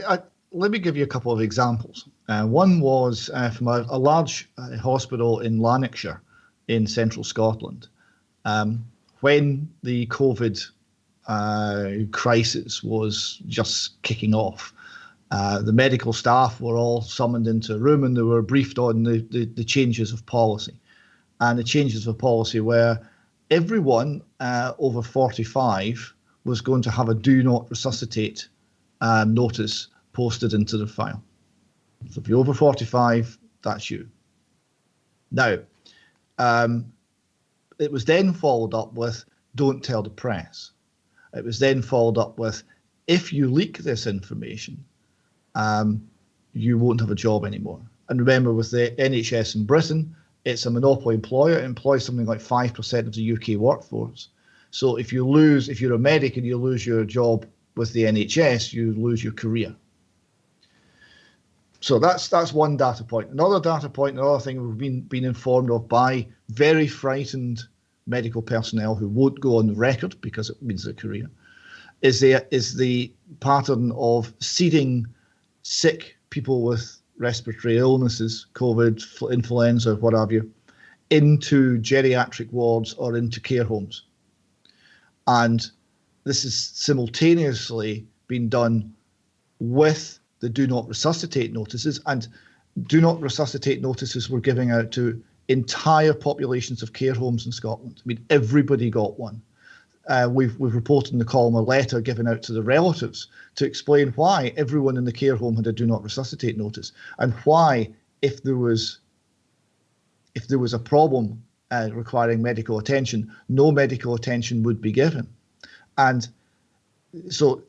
let me give you a couple of examples. One was from a large hospital in Lanarkshire in central Scotland. When the COVID crisis was just kicking off, The medical staff were all summoned into a room and they were briefed on the changes of policy. And the changes of policy were everyone over 45 was going to have a do not resuscitate notice posted into their file. So if you're over 45, that's you. Now, it was then followed up with don't tell the press. It was then followed up with if you leak this information, you won't have a job anymore. And remember, with the NHS in Britain, it's a monopoly employer. It employs something like 5% of the UK workforce. So if you're a medic and you lose your job with the NHS, you lose your career. So that's one data point. Another data point, another thing we've been informed of by very frightened medical personnel who won't go on the record because it means their career, is the pattern of seeding sick people with respiratory illnesses, COVID, influenza, what have you, into geriatric wards or into care homes. And this is simultaneously being done with the do not resuscitate notices, and do not resuscitate notices were giving out to entire populations of care homes in Scotland. I mean, everybody got one. We've reported in the column a letter given out to the relatives to explain why everyone in the care home had a do not resuscitate notice, and why if there was a problem requiring medical attention, no medical attention would be given. And so,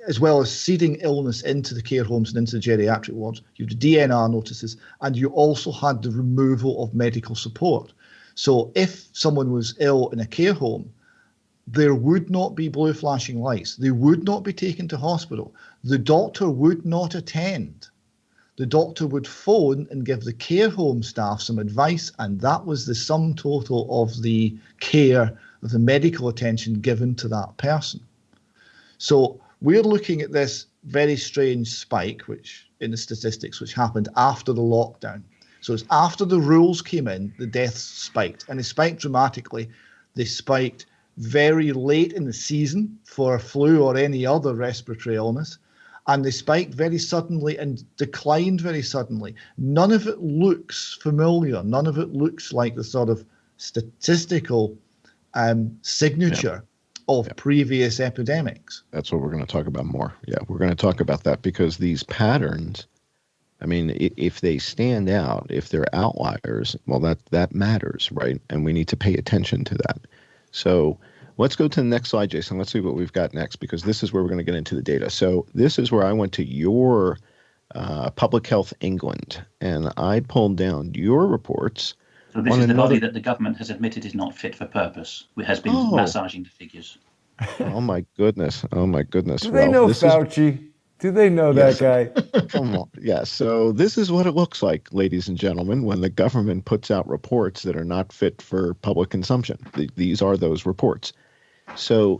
as well as seeding illness into the care homes and into the geriatric wards, you had the DNR notices, and you also had the removal of medical support. So if someone was ill in a care home, there would not be blue flashing lights. They would not be taken to hospital. The doctor would not attend. The doctor would phone and give the care home staff some advice, and that was the sum total of the care, of the medical attention given to that person. So we're looking at this very strange spike, which in the statistics, which happened after the lockdown. So it's after the rules came in, the deaths spiked, and they spiked dramatically. They spiked very late in the season for flu or any other respiratory illness, and they spiked very suddenly and declined very suddenly. None of it looks familiar. None of it looks like the sort of statistical signature of previous epidemics. That's what we're going to talk about more. Yeah, we're going to talk about that because these patterns, I mean, if they stand out, if they're outliers, well, that matters, right? And we need to pay attention to that. So let's go to the next slide, Jason. Let's see what we've got next, because this is where we're going to get into the data. So this is where I went to your Public Health England, and I pulled down your reports. So this is the body that the government has admitted is not fit for purpose. It has been massaging the figures. Oh, my goodness. Oh, my goodness. Do they know Fauci? Do they know that guy? Come on. Yeah. So this is what it looks like, ladies and gentlemen, when the government puts out reports that are not fit for public consumption. These are those reports. So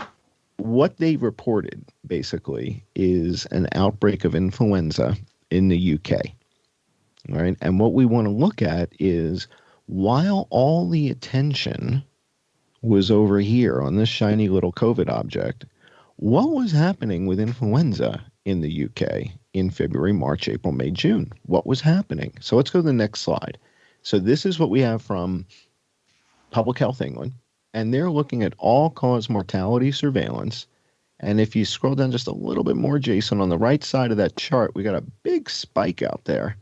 what they reported, basically, is an outbreak of influenza in the UK. All right. And what we want to look at is, while all the attention was over here on this shiny little COVID object, what was happening with influenza in the UK in February, March, April, May, June? What was happening? So let's go to the next slide. So this is what we have from Public Health England, and they're looking at all-cause mortality surveillance. And if you scroll down just a little bit more, Jason, on the right side of that chart, we got a big spike out there.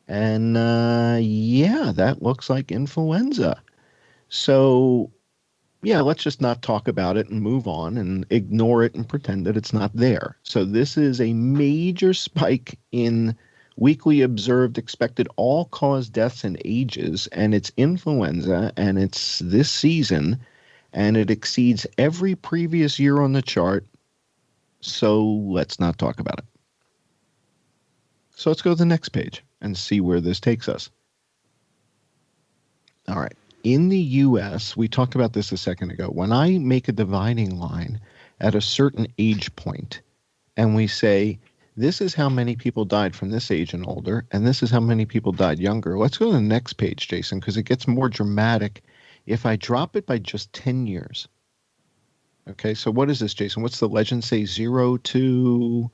And yeah, that looks like influenza. So yeah, let's just not talk about it and move on and ignore it and pretend that it's not there. So this is a major spike in weekly observed expected all-cause deaths and ages, and it's influenza, and it's this season, and it exceeds every previous year on the chart. So let's not talk about it. So let's go to the next page and see where this takes us. All right. In the U.S., we talked about this a second ago. When I make a dividing line at a certain age point, and we say, this is how many people died from this age and older, and this is how many people died younger. Let's go to the next page, Jason, because it gets more dramatic if I drop it by just 10 years. Okay, so what is this, Jason? What's the legend say? 0 to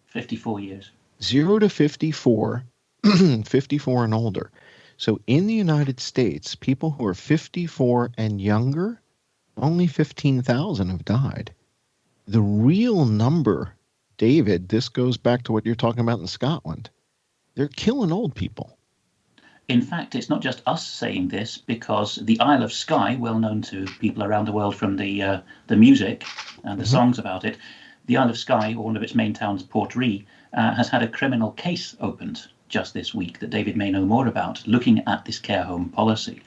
54 years. 0 to 54, 54 and older. So in the United States, people who are 54 and younger, only 15,000 have died. The real number, David, this goes back to what you're talking about in Scotland. They're killing old people. In fact, it's not just us saying this, because the Isle of Skye, well known to people around the world from the music and the songs about it, the Isle of Skye, or one of its main towns, Portree, has had a criminal case opened just this week that David may know more about, looking at this care home policy.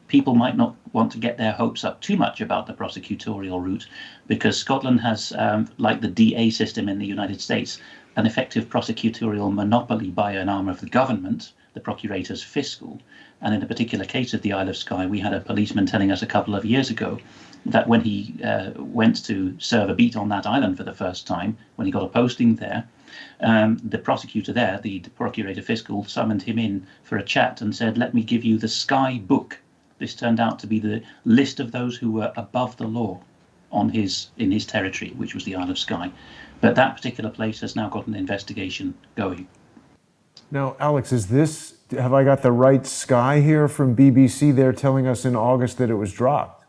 People might not want to get their hopes up too much about the prosecutorial route, because Scotland has, like the DA system in the United States, an effective prosecutorial monopoly by an arm of the government, the Procurator's Fiscal. And in the particular case of the Isle of Skye, we had a policeman telling us a couple of years ago that when he went to serve a beat on that island for the first time, when he got a posting there, the prosecutor there, the Procurator Fiscal, summoned him in for a chat and said, "Let me give you the Skye book." This turned out to be the list of those who were above the law in his territory, which was the Isle of Skye. But that particular place has now got an investigation going. Now, Alex, have I got the right Skye here from BBC? They're telling us in August that it was dropped.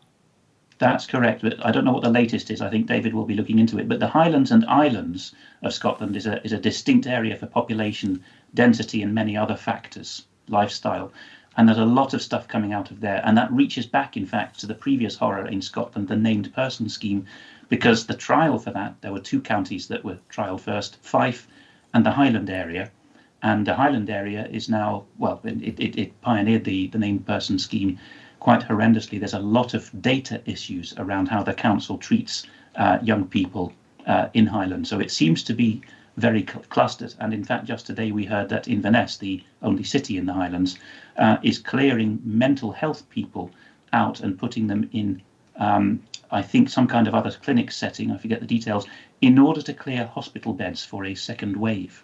That's correct, but I don't know what the latest is. I think David will be looking into it. But the Highlands and Islands of Scotland is a distinct area for population density and many other factors, lifestyle. And there's a lot of stuff coming out of there. And that reaches back, in fact, to the previous horror in Scotland, the named person scheme, because the trial for that, there were two counties that were trialed first, Fife and the Highland area. And the Highland area is now, well, it pioneered the named person scheme quite horrendously. There's a lot of data issues around how the council treats young people in Highland. So it seems to be very clustered. And in fact, just today we heard that Inverness, the only city in the Highlands, is clearing mental health people out and putting them in, I think, some kind of other clinic setting, I forget the details, in order to clear hospital beds for a second wave.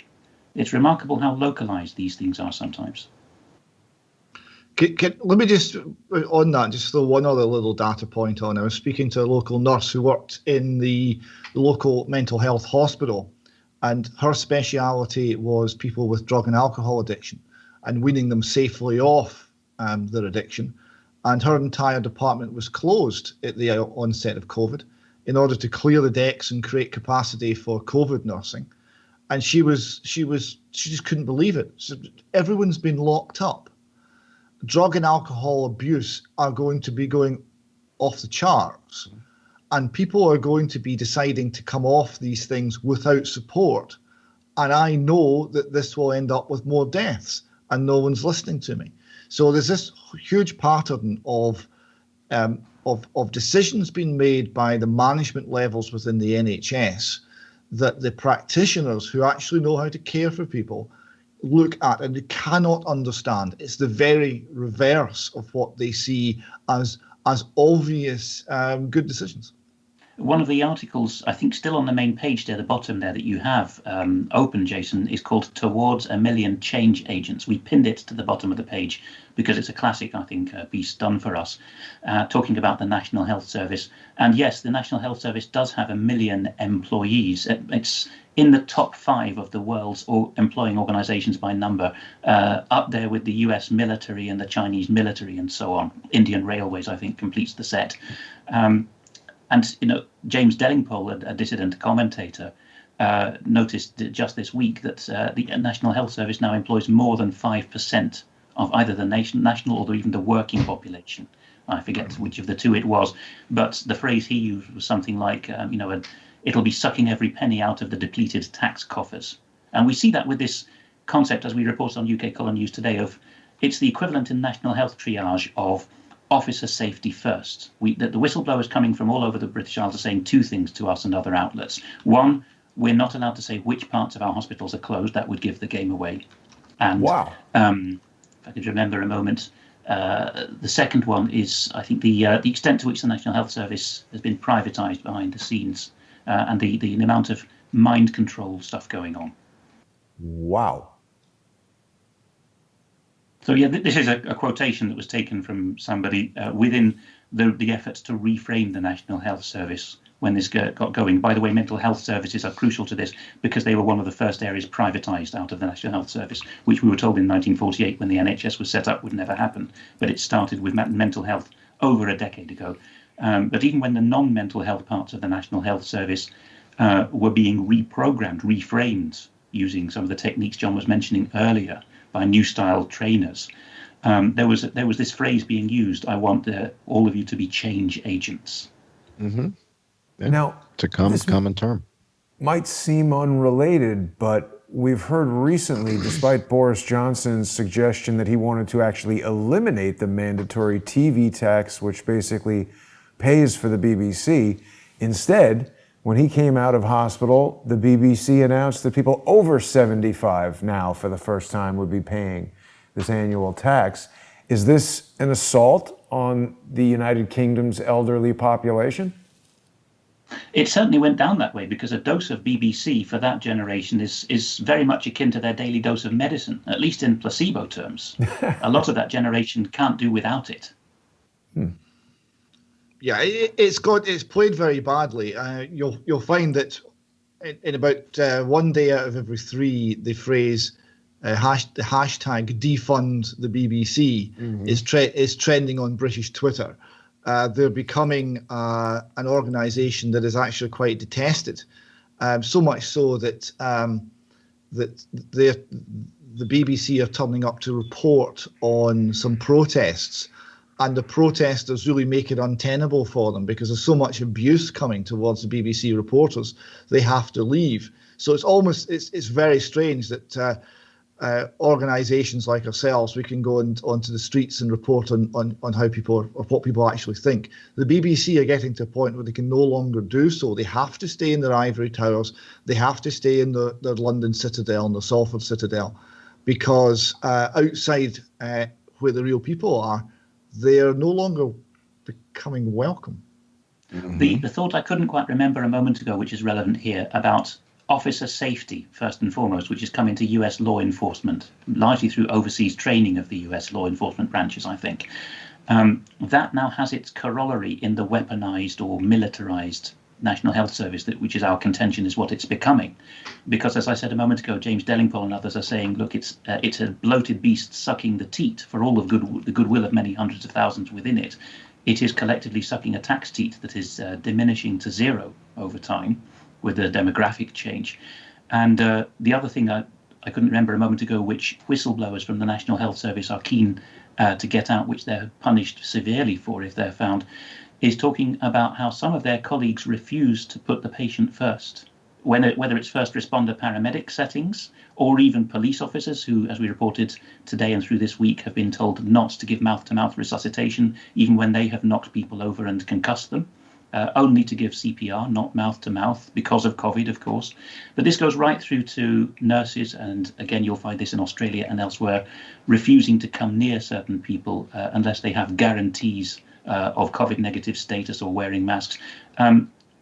It's remarkable how localized these things are sometimes. Let me just, on that, just throw one other little data point on. I was speaking to a local nurse who worked in the local mental health hospital, and her speciality was people with drug and alcohol addiction and weaning them safely off their addiction. And her entire department was closed at the onset of COVID in order to clear the decks and create capacity for COVID nursing. And she just couldn't believe it. So everyone's been locked up. Drug and alcohol abuse are going to be going off the charts, and people are going to be deciding to come off these things without support. And I know that this will end up with more deaths, and no one's listening to me. So there's this huge pattern of decisions being made by the management levels within the NHS that the practitioners who actually know how to care for people look at and they cannot understand. It's the very reverse of what they see as obvious good decisions. One of the articles, I think still on the main page there, the bottom there that you have open, Jason, is called Towards a Million Change Agents. We pinned it to the bottom of the page because it's a classic, I think, piece done for us, talking about the National Health Service. And yes, the National Health Service does have 1 million employees. It's in the top 5 of the world's employing organizations by number, up there with the US military and the Chinese military and so on. Indian Railways, I think, completes the set. And, James Dellingpole, a dissident commentator, noticed just this week that the National Health Service now employs more than 5% of either the national or even the working population. I forget which of the two it was, but the phrase he used was something like, it'll be sucking every penny out of the depleted tax coffers. And we see that with this concept, as we reported on UK Column News today, of it's the equivalent in national health triage of officer safety first. The whistleblowers coming from all over the British Isles are saying two things to us and other outlets. One, we're not allowed to say which parts of our hospitals are closed. That would give the game away. And wow. If I could remember a moment, the second one is, I think, the extent to which the National Health Service has been privatised behind the scenes, and the amount of mind control stuff going on. Wow. So yeah, this is a quotation that was taken from somebody within the efforts to reframe the National Health Service when this got going. By the way, mental health services are crucial to this because they were one of the first areas privatised out of the National Health Service, which we were told in 1948 when the NHS was set up would never happen. But it started with mental health over a decade ago. But even when the non-mental health parts of the National Health Service were being reprogrammed, reframed, using some of the techniques John was mentioning earlier by new style trainers, there was this phrase being used: "I want all of you to be change agents." Mm-hmm. Yeah. Now, it's a common term. Might seem unrelated, but we've heard recently, despite Boris Johnson's suggestion that he wanted to actually eliminate the mandatory TV tax, which basically pays for the BBC, instead, when he came out of hospital, the BBC announced that people over 75 now, for the first time, would be paying this annual tax. Is this an assault on the United Kingdom's elderly population? It certainly went down that way because a dose of BBC for that generation is very much akin to their daily dose of medicine, at least in placebo terms. A lot of that generation can't do without it. Yeah, it's played very badly. You'll find that in about one day out of every three, the phrase the hashtag defund the BBC is trending on British Twitter. They're becoming an organisation that is actually quite detested, so much so that the BBC are turning up to report on some protests, and the protesters really make it untenable for them because there's so much abuse coming towards the BBC reporters. They have to leave. So it's very strange that organisations like ourselves, we can go onto the streets and report on how people or what people actually think. The BBC are getting to a point where they can no longer do so. They have to stay in their ivory towers. They have to stay in their London Citadel and the Salford Citadel, because outside where the real people are, they are no longer becoming welcome. The thought I couldn't quite remember a moment ago, which is relevant here, about officer safety, first and foremost, which has come into US law enforcement, largely through overseas training of the US law enforcement branches, I think. That now has its corollary in the weaponized or militarized National Health Service, which is our contention is what it's becoming. Because, as I said a moment ago, James Dellingpole and others are saying, look, it's a bloated beast sucking the teat for all of the goodwill of many hundreds of thousands within it. It is collectively sucking a tax teat that is diminishing to zero over time with the demographic change. And the other thing I couldn't remember a moment ago, which whistleblowers from the National Health Service are keen to get out, which they're punished severely for if they're found, is talking about how some of their colleagues refuse to put the patient first, whether it's first responder paramedic settings or even police officers who, as we reported today and through this week, have been told not to give mouth-to-mouth resuscitation, even when they have knocked people over and concussed them. Only to give CPR, not mouth-to-mouth, because of COVID, of course. But this goes right through to nurses, and again, you'll find this in Australia and elsewhere, refusing to come near certain people unless they have guarantees of COVID-negative status or wearing masks.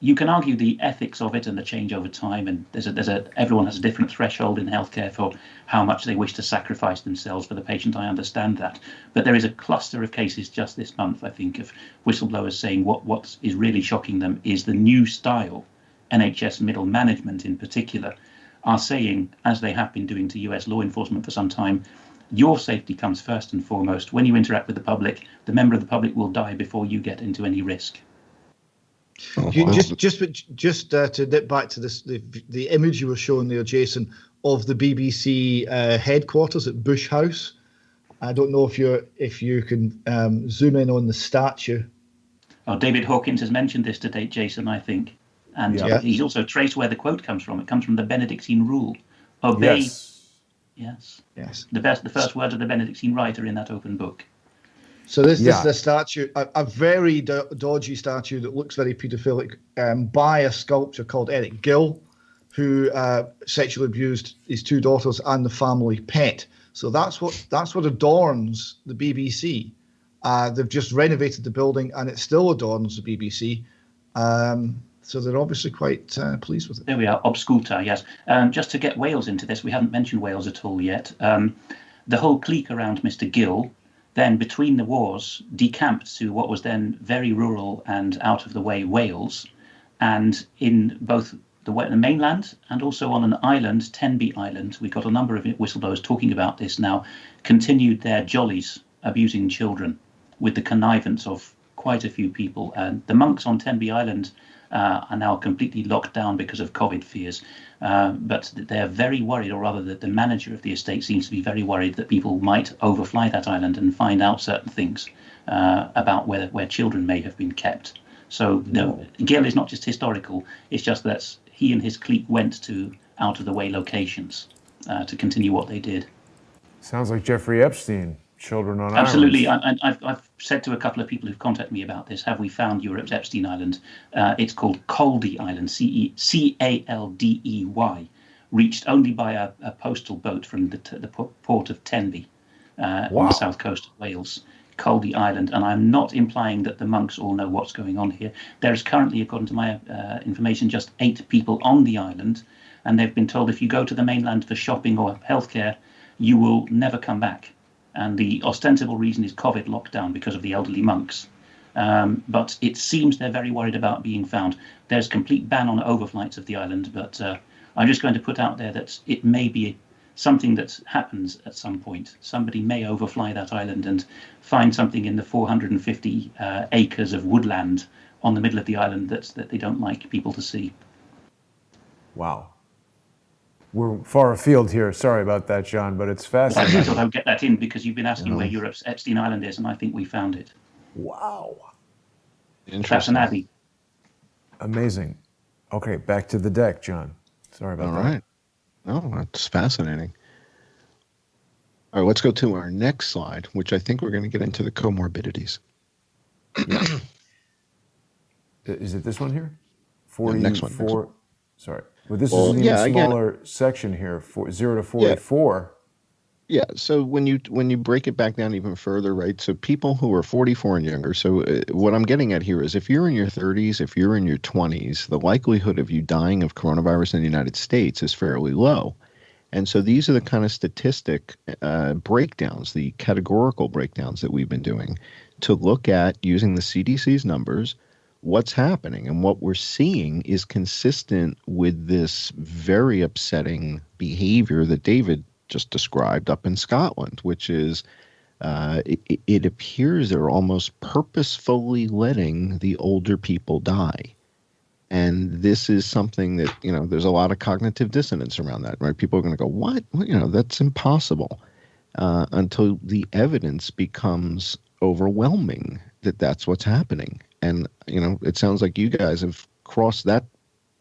You can argue the ethics of it and the change over time, and everyone has a different threshold in healthcare for how much they wish to sacrifice themselves for the patient. I understand that, but there is a cluster of cases just this month, I think, of whistleblowers saying what is really shocking them is the new style. NHS middle management, in particular, are saying, as they have been doing to US law enforcement for some time, your safety comes first and foremost. When you interact with the public, the member of the public will die before you get into any risk. Just to dip back to this, the image you were showing there, Jason, of the BBC headquarters at Bush House. I don't know if you can zoom in on the statue. Oh, David Hawkins has mentioned this today, Jason, I think, and he's also traced where the quote comes from. It comes from the Benedictine rule: obey. Yes. The first words of the Benedictine rite are in that open book. So this is a statue, a very dodgy statue that looks very paedophilic, by a sculptor called Eric Gill, who sexually abused his two daughters and the family pet. So that's what adorns the BBC. They've just renovated the building, and it still adorns the BBC. So they're obviously quite pleased with it. There we are, Obsculta, yes. Just to get Wales into this, we haven't mentioned Wales at all yet. The whole clique around Mr. Gill, then between the wars, decamped to what was then very rural and out of the way Wales. And in both the mainland and also on an island, Tenby Island, we've got a number of whistleblowers talking about this now, continued their jollies abusing children with the connivance of quite a few people. And the monks on Tenby Island are now completely locked down because of COVID fears. But they're very worried, or rather that the manager of the estate seems to be very worried that people might overfly that island and find out certain things about where children may have been kept. So no, Gil is not just historical, it's just that he and his clique went to out-of-the-way locations to continue what they did. Sounds like Jeffrey Epstein, children on Absolutely. islands. I've said to a couple of people who've contacted me about this, have we found Europe's Epstein Island? It's called Caldy Island, Caldey, reached only by a postal boat from the port of Tenby on the south coast of Wales. Caldy Island, and I'm not implying that the monks all know what's going on here. There is currently, according to my information, just 8 people on the island, and they've been told if you go to the mainland for shopping or healthcare, you will never come back. And the ostensible reason is COVID lockdown because of the elderly monks. But it seems they're very worried about being found. There's complete ban on overflights of the island, but I'm just going to put out there that it may be something that happens at some point. Somebody may overfly that island and find something in the 450 acres of woodland on the middle of the island that they don't like people to see. Wow. We're far afield here. Sorry about that, John, but it's fascinating. I thought I would get that in because you've been asking where Europe's Epstein Island is, and I think we found it. Wow. Interesting. That's an abbey. Amazing. Okay, back to the deck, John. Sorry about that. All right. Oh, that's fascinating. All right, let's go to our next slide, which I think we're going to get into the comorbidities. Yeah. Is it this one here? 44. Next one. Sorry. Well, this is an even smaller section here, 0 to 44. Yeah. So when you break it back down even further, right? So people who are 44 and younger. So what I'm getting at here is if you're in your 30s, if you're in your 20s, the likelihood of you dying of coronavirus in the United States is fairly low. And so these are the kind of statistic breakdowns, the categorical breakdowns that we've been doing to look at using the CDC's numbers, what's happening. And what we're seeing is consistent with this very upsetting behavior that David just described up in Scotland, which is it appears they're almost purposefully letting the older people die. And this is something that, there's a lot of cognitive dissonance around that, right? People are going to go, what? That's impossible until the evidence becomes overwhelming that that's what's happening. And, it sounds like you guys have crossed that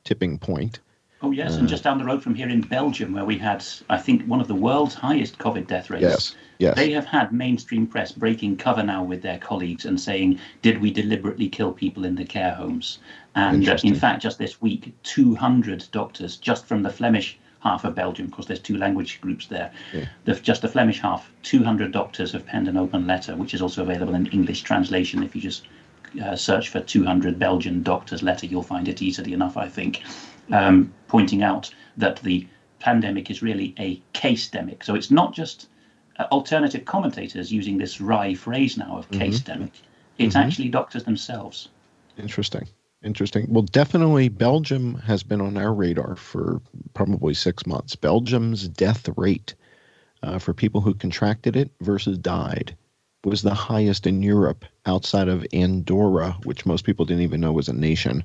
tipping point. Oh, yes, and just down the road from here in Belgium, where we had, I think, one of the world's highest COVID death rates. Yes. They have had mainstream press breaking cover now with their colleagues and saying, did we deliberately kill people in the care homes? And in fact, just this week, 200 doctors, just from the Flemish half of Belgium, because there's 2 language groups there, just the Flemish half, 200 doctors have penned an open letter, which is also available in English translation. If you just search for 200 Belgian doctors letter, you'll find it easily enough, I think. Pointing out that the pandemic is really a case-demic. So it's not just alternative commentators using this wry phrase now of case-demic. It's actually doctors themselves. Interesting. Well, definitely Belgium has been on our radar for probably 6 months. Belgium's death rate for people who contracted it versus died was the highest in Europe outside of Andorra, which most people didn't even know was a nation.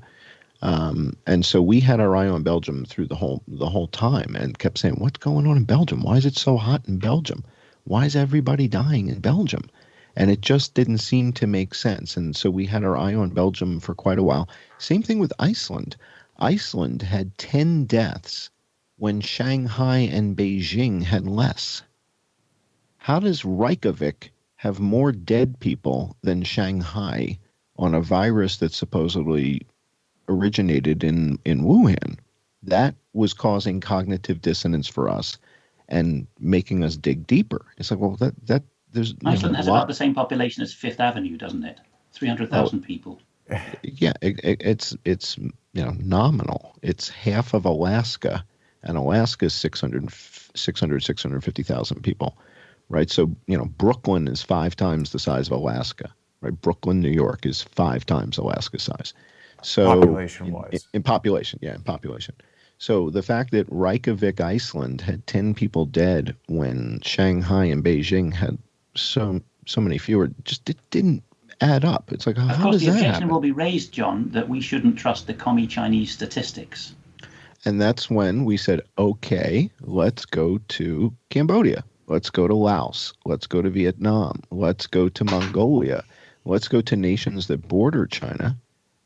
And so we had our eye on Belgium through the whole time and kept saying, what's going on in Belgium? Why is it so hot in Belgium? Why is everybody dying in Belgium? And it just didn't seem to make sense. And so we had our eye on Belgium for quite a while. Same thing with Iceland. Iceland had 10 deaths when Shanghai and Beijing had less. How does Reykjavik have more dead people than Shanghai on a virus that supposedly originated in Wuhan? That was causing cognitive dissonance for us and making us dig deeper. It's like, well, that there's Iceland has about the same population as Fifth Avenue, doesn't it? 300,000 people. Yeah, it's nominal. It's half of Alaska, and Alaska is 650,000 people, right? So Brooklyn is 5 times the size of Alaska, right? Brooklyn, New York is 5 times Alaska size. So Population-wise. in population, yeah, in population. So the fact that Reykjavik, Iceland had 10 people dead when Shanghai and Beijing had so many fewer, just it didn't add up. It's like, Of how course, does the that objection happen? will be raised, John, that we shouldn't trust the commie Chinese statistics. And that's when we said, okay, let's go to Cambodia. Let's go to Laos. Let's go to Vietnam. Let's go to Mongolia. Let's go to nations that border China,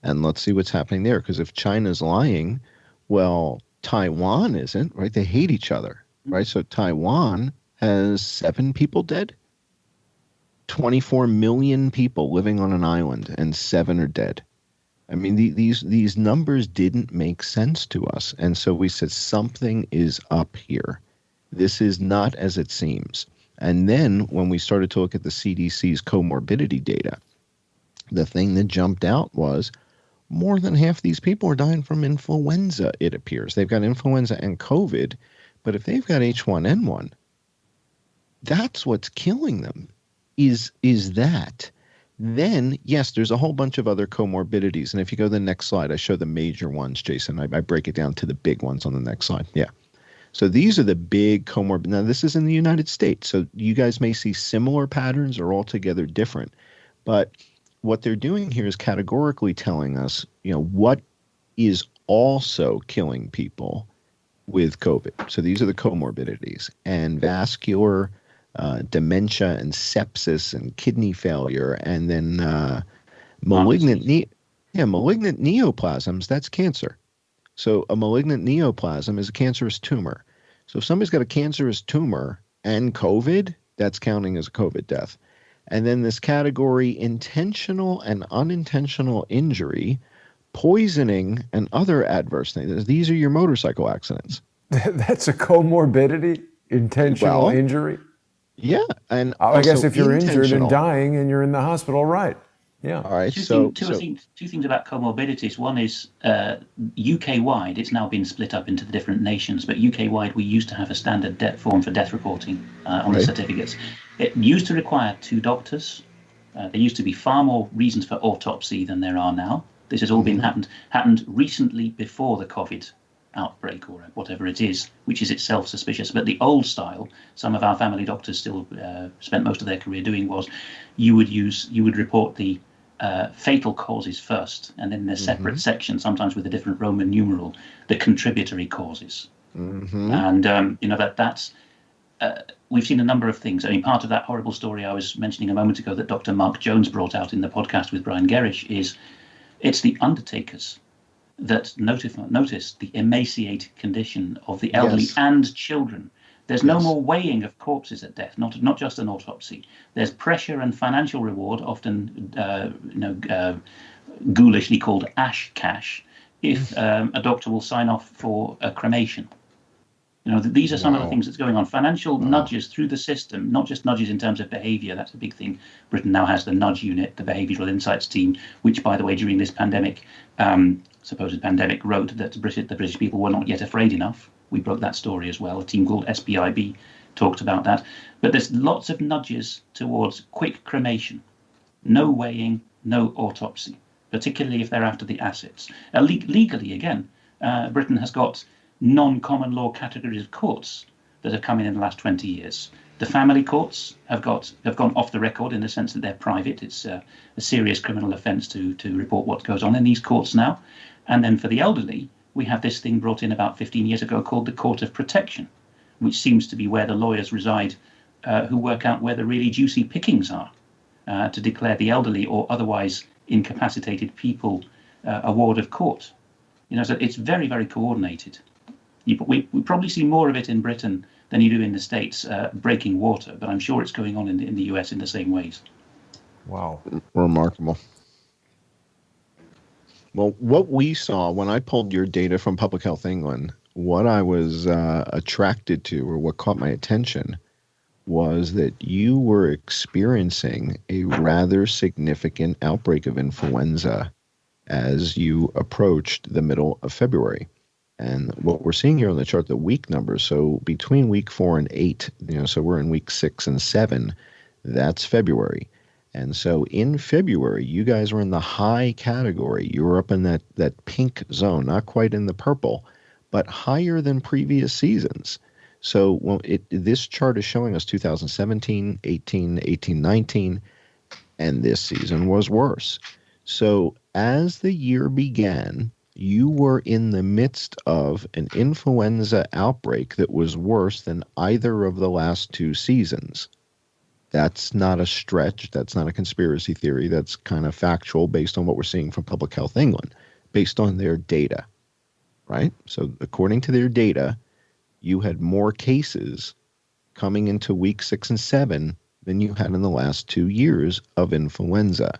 and let's see what's happening there. Because if China's lying, well, Taiwan isn't, right? They hate each other, right? So Taiwan has 7 people dead, 24 million people living on an island, and 7 are dead. I mean, these numbers didn't make sense to us. And so we said, something is up here. This is not as it seems. And then when we started to look at the CDC's comorbidity data, the thing that jumped out was more than half these people are dying from influenza, it appears. They've got influenza and COVID, but if they've got H1N1, that's what's killing them, is that. Then, yes, there's a whole bunch of other comorbidities. And if you go to the next slide, I show the major ones, Jason. I break it down to the big ones on the next slide. Yeah. So these are the big comorbid. Now, this is in the United States. So you guys may see similar patterns or altogether different. But what they're doing here is categorically telling us, what is also killing people with COVID. So these are the comorbidities. And vascular dementia and sepsis and kidney failure, and then malignant neoplasms, that's cancer. So a malignant neoplasm is a cancerous tumor. So if somebody's got a cancerous tumor and COVID, that's counting as a COVID death. And then this category, intentional and unintentional injury, poisoning, and other adverse things. These are your motorcycle accidents. That's a comorbidity, intentional injury? Yeah, and I guess if you're injured and dying and you're in the hospital, right? Yeah. All right. Two things about comorbidities. One is UK-wide. It's now been split up into the different nations, but UK-wide we used to have a standard form for death reporting on the certificates. It used to require 2 doctors. There used to be far more reasons for autopsy than there are now. This has all been happened recently before the COVID outbreak or whatever it is, which is itself suspicious. But the old style, some of our family doctors still spent most of their career doing, was you would report the fatal causes first, and then in a separate section, sometimes with a different Roman numeral, the contributory causes. And that's we've seen a number of things. I mean, part of that horrible story I was mentioning a moment ago that Dr. Mark Jones brought out in the podcast with Brian Gerrish is it's the undertakers that notice the emaciated condition of the elderly and children. There's no more weighing of corpses at death, not just an autopsy. There's pressure and financial reward, often ghoulishly called ash cash, if a doctor will sign off for a cremation. These are some of the things that's going on. Financial nudges through the system, not just nudges in terms of behaviour. That's a big thing. Britain now has the nudge unit, the behavioural insights team, which, by the way, during this pandemic, supposed pandemic, wrote that the British people were not yet afraid enough. We broke that story as well. A team called SPIB talked about that. But there's lots of nudges towards quick cremation, no weighing, no autopsy, particularly if they're after the assets. Legally, again, Britain has got non-common law categories of courts that have come in the last 20 years. The family courts have gone off the record in the sense that they're private. It's a serious criminal offence to report what goes on in these courts now. And then for the elderly, we have this thing brought in about 15 years ago called the Court of Protection, which seems to be where the lawyers reside who work out where the really juicy pickings are to declare the elderly or otherwise incapacitated people a ward of court. So it's very, very coordinated. We probably see more of it in Britain than you do in the States, breaking water, but I'm sure it's going on in the US in the same ways. Wow. Remarkable. Well, what we saw when I pulled your data from Public Health England, what I was attracted to, or what caught my attention, was that you were experiencing a rather significant outbreak of influenza as you approached the middle of February. And what we're seeing here on the chart, the week numbers, so between week 4 and 8, so we're in week 6 and 7, that's February. And so in February, you guys were in the high category. You were up in that pink zone, not quite in the purple, but higher than previous seasons. So this chart is showing us 2017, 18, 18, 19, and this season was worse. So as the year began, you were in the midst of an influenza outbreak that was worse than either of the last two seasons. That's not a stretch. That's not a conspiracy theory. That's kind of factual based on what we're seeing from Public Health England, based on their data, right? So according to their data, you had more cases coming into week 6 and 7 than you had in the last 2 years of influenza.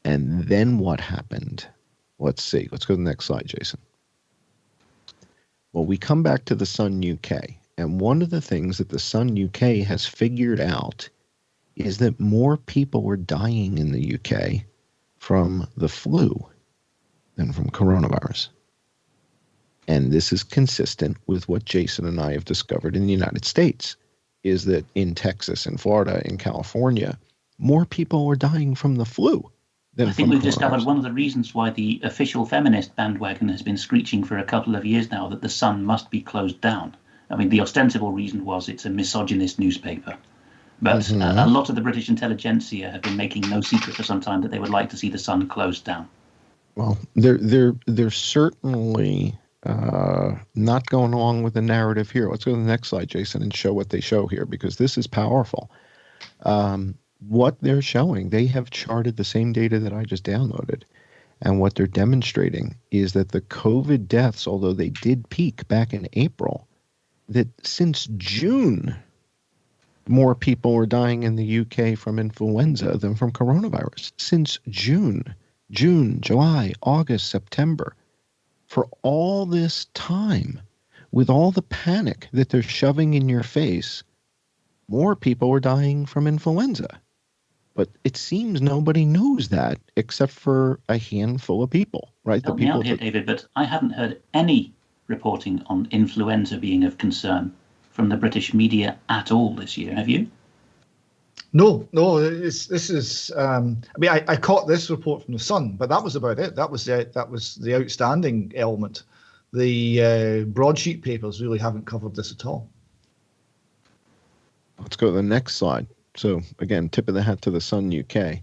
And then what happened? Let's see. Let's go to the next slide, Jason. Well, we come back to the Sun UK. And one of the things that the Sun UK has figured out is that more people were dying in the UK from the flu than from coronavirus. And this is consistent with what Jason and I have discovered in the United States, is that in Texas, in Florida, in California, more people were dying from the flu than I think from we've coronavirus. discovered one of the reasons why the official feminist bandwagon has been screeching for a couple of years now that the Sun must be closed down. I mean, the ostensible reason was it's a misogynist newspaper. But a lot of the British intelligentsia have been making no secret for some time that they would like to see the Sun closed down. Well, they're certainly not going along with the narrative here. Let's go to the next slide, Jason, and show what they show here, because this is powerful. What they're showing, they have charted the same data that I just downloaded. And what they're demonstrating is that the COVID deaths, although they did peak back in April, that since June, more people were dying in the UK from influenza than from coronavirus. Since June, July, August, September. For all this time, with all the panic that they're shoving in your face, more people were dying from influenza. But it seems nobody knows that except for a handful of people, right? Help me out here, David, but I haven't heard any reporting on influenza being of concern from the British media at all this year. Have you? No. This is. I mean, I caught this report from the Sun, but that was about it. That was the outstanding element. The broadsheet papers really haven't covered this at all. Let's go to the next slide. So again, tip of the hat to the Sun UK.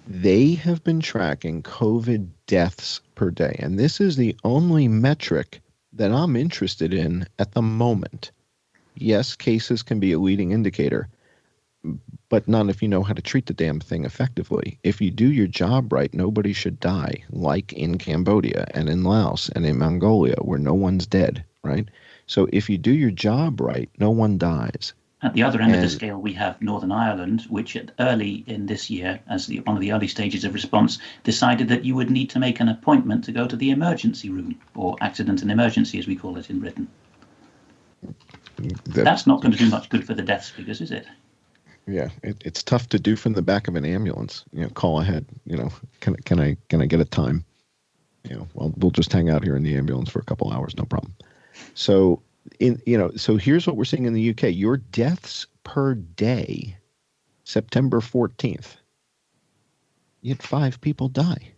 They have been tracking COVID deaths per day, and this is the only metric that I'm interested in at the moment. Yes, cases can be a leading indicator, but not if you know how to treat the damn thing effectively. If you do your job right, nobody should die, like in Cambodia and in Laos and in Mongolia, where no one's dead, right? So if you do your job right, no one dies. At the other end of the scale, we have Northern Ireland, which early in this year, as one of the early stages of response, decided that you would need to make an appointment to go to the emergency room, or accident and emergency, as we call it in Britain. That's not going to do much good for the death figures, is it? Yeah, it's tough to do from the back of an ambulance. Call ahead. Can I get a time? Well, we'll just hang out here in the ambulance for a couple hours, no problem. So so here's what we're seeing in the UK. Your deaths per day, September 14th, you had 5 people die.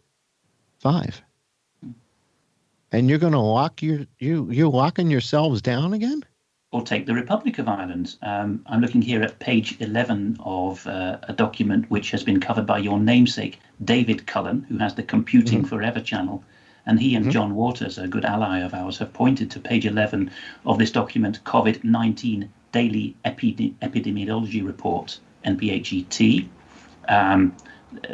5. And you're going to lock you're locking yourselves down again? Or take the Republic of Ireland. I'm looking here at page 11 of a document which has been covered by your namesake, David Cullen, who has the Computing Forever channel. And he and John Waters, a good ally of ours, have pointed to page 11 of this document, COVID-19 Daily Epidemiology Report, NPHET.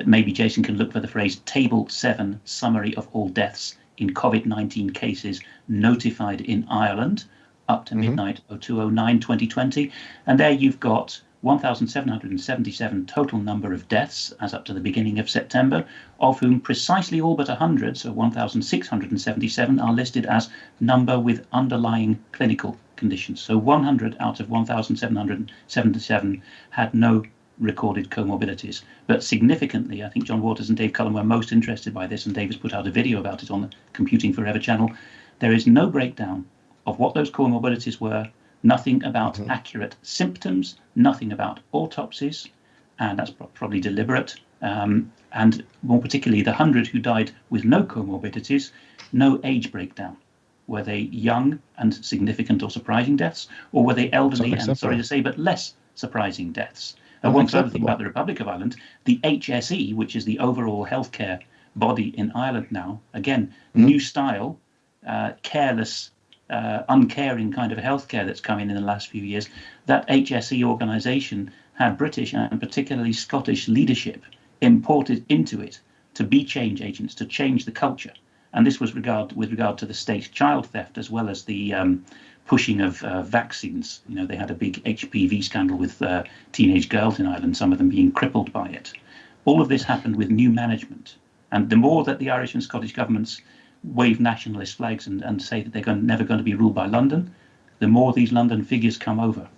Maybe Jason can look for the phrase Table 7 Summary of All Deaths in COVID-19 Cases Notified in Ireland, up to midnight 02/09/2020. And there you've got 1,777 total number of deaths as up to the beginning of September, of whom precisely all but 100, so 1,677, are listed as number with underlying clinical conditions. So 100 out of 1,777 had no recorded comorbidities. But significantly, I think John Waters and Dave Cullen were most interested by this, and Dave has put out a video about it on the Computing Forever channel. There is no breakdown of what those comorbidities were, nothing about accurate symptoms, nothing about autopsies, and that's probably deliberate. And more particularly, the 100 who died with no comorbidities, no age breakdown. Were they young and significant or surprising deaths, or were they elderly and, sorry to say, but less surprising deaths? One other thing about the Republic of Ireland, the HSE, which is the overall healthcare body in Ireland now, again, new style, careless, uncaring kind of healthcare that's come in the last few years. That HSE organisation had British and particularly Scottish leadership imported into it to be change agents, to change the culture. And this was with regard to the state child theft, as well as the pushing of vaccines. You know, they had a big HPV scandal with teenage girls in Ireland, some of them being crippled by it. All of this happened with new management. And the more that the Irish and Scottish governments wave nationalist flags and say that they're never going to be ruled by London, the more these London figures come over,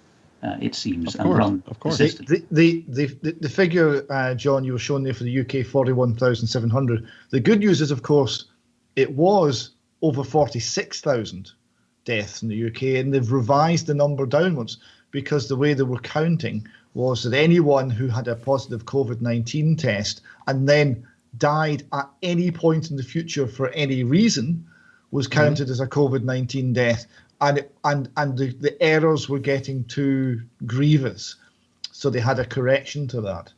it seems, and run persistently. The figure, John, you were showing there for the UK, 41,700. The good news is, of course, it was over 46,000 deaths in the UK, and they've revised the number downwards because the way they were counting was that anyone who had a positive COVID-19 test and then died at any point in the future for any reason was counted as a COVID-19 death, and the errors were getting too grievous, so they had a correction to that.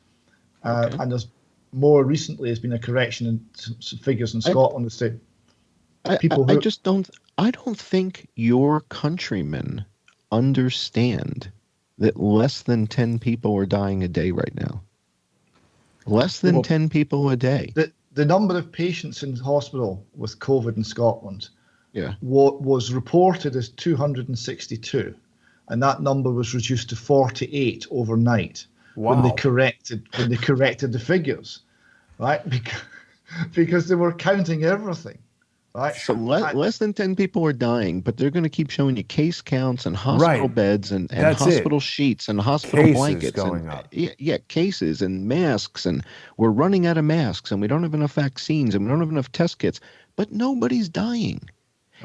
And there's more recently has been a correction in some figures in Scotland. I don't think your countrymen understand that less than 10 people are dying a day right now. Less than 10 people a day. The number of patients in hospital with COVID in Scotland was reported as 262, and that number was reduced to 48 overnight when they corrected the figures, right? Because they were counting everything. Right. So less than 10 people are dying, but they're going to keep showing you case counts and hospital beds and hospital sheets and hospital blankets going up. Cases and masks, and we're running out of masks, and we don't have enough vaccines, and we don't have enough test kits, but nobody's dying.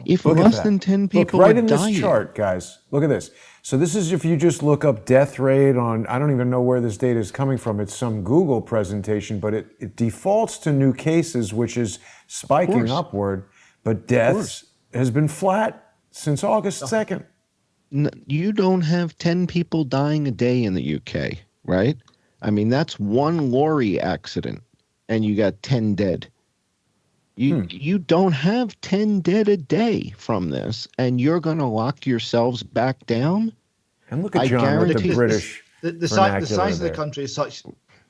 If less than 10 people are dying, this chart, guys, look at this. So this is if you just look up death rate on, I don't even know where this data is coming from. It's some Google presentation, but it defaults to new cases, which is spiking upward. But deaths has been flat since August 2nd. You don't have 10 people dying a day in the UK, right? I mean, that's one lorry accident, and you got 10 dead. You don't have 10 dead a day from this, and you're going to lock yourselves back down? And look at John with the British the size of the country is such.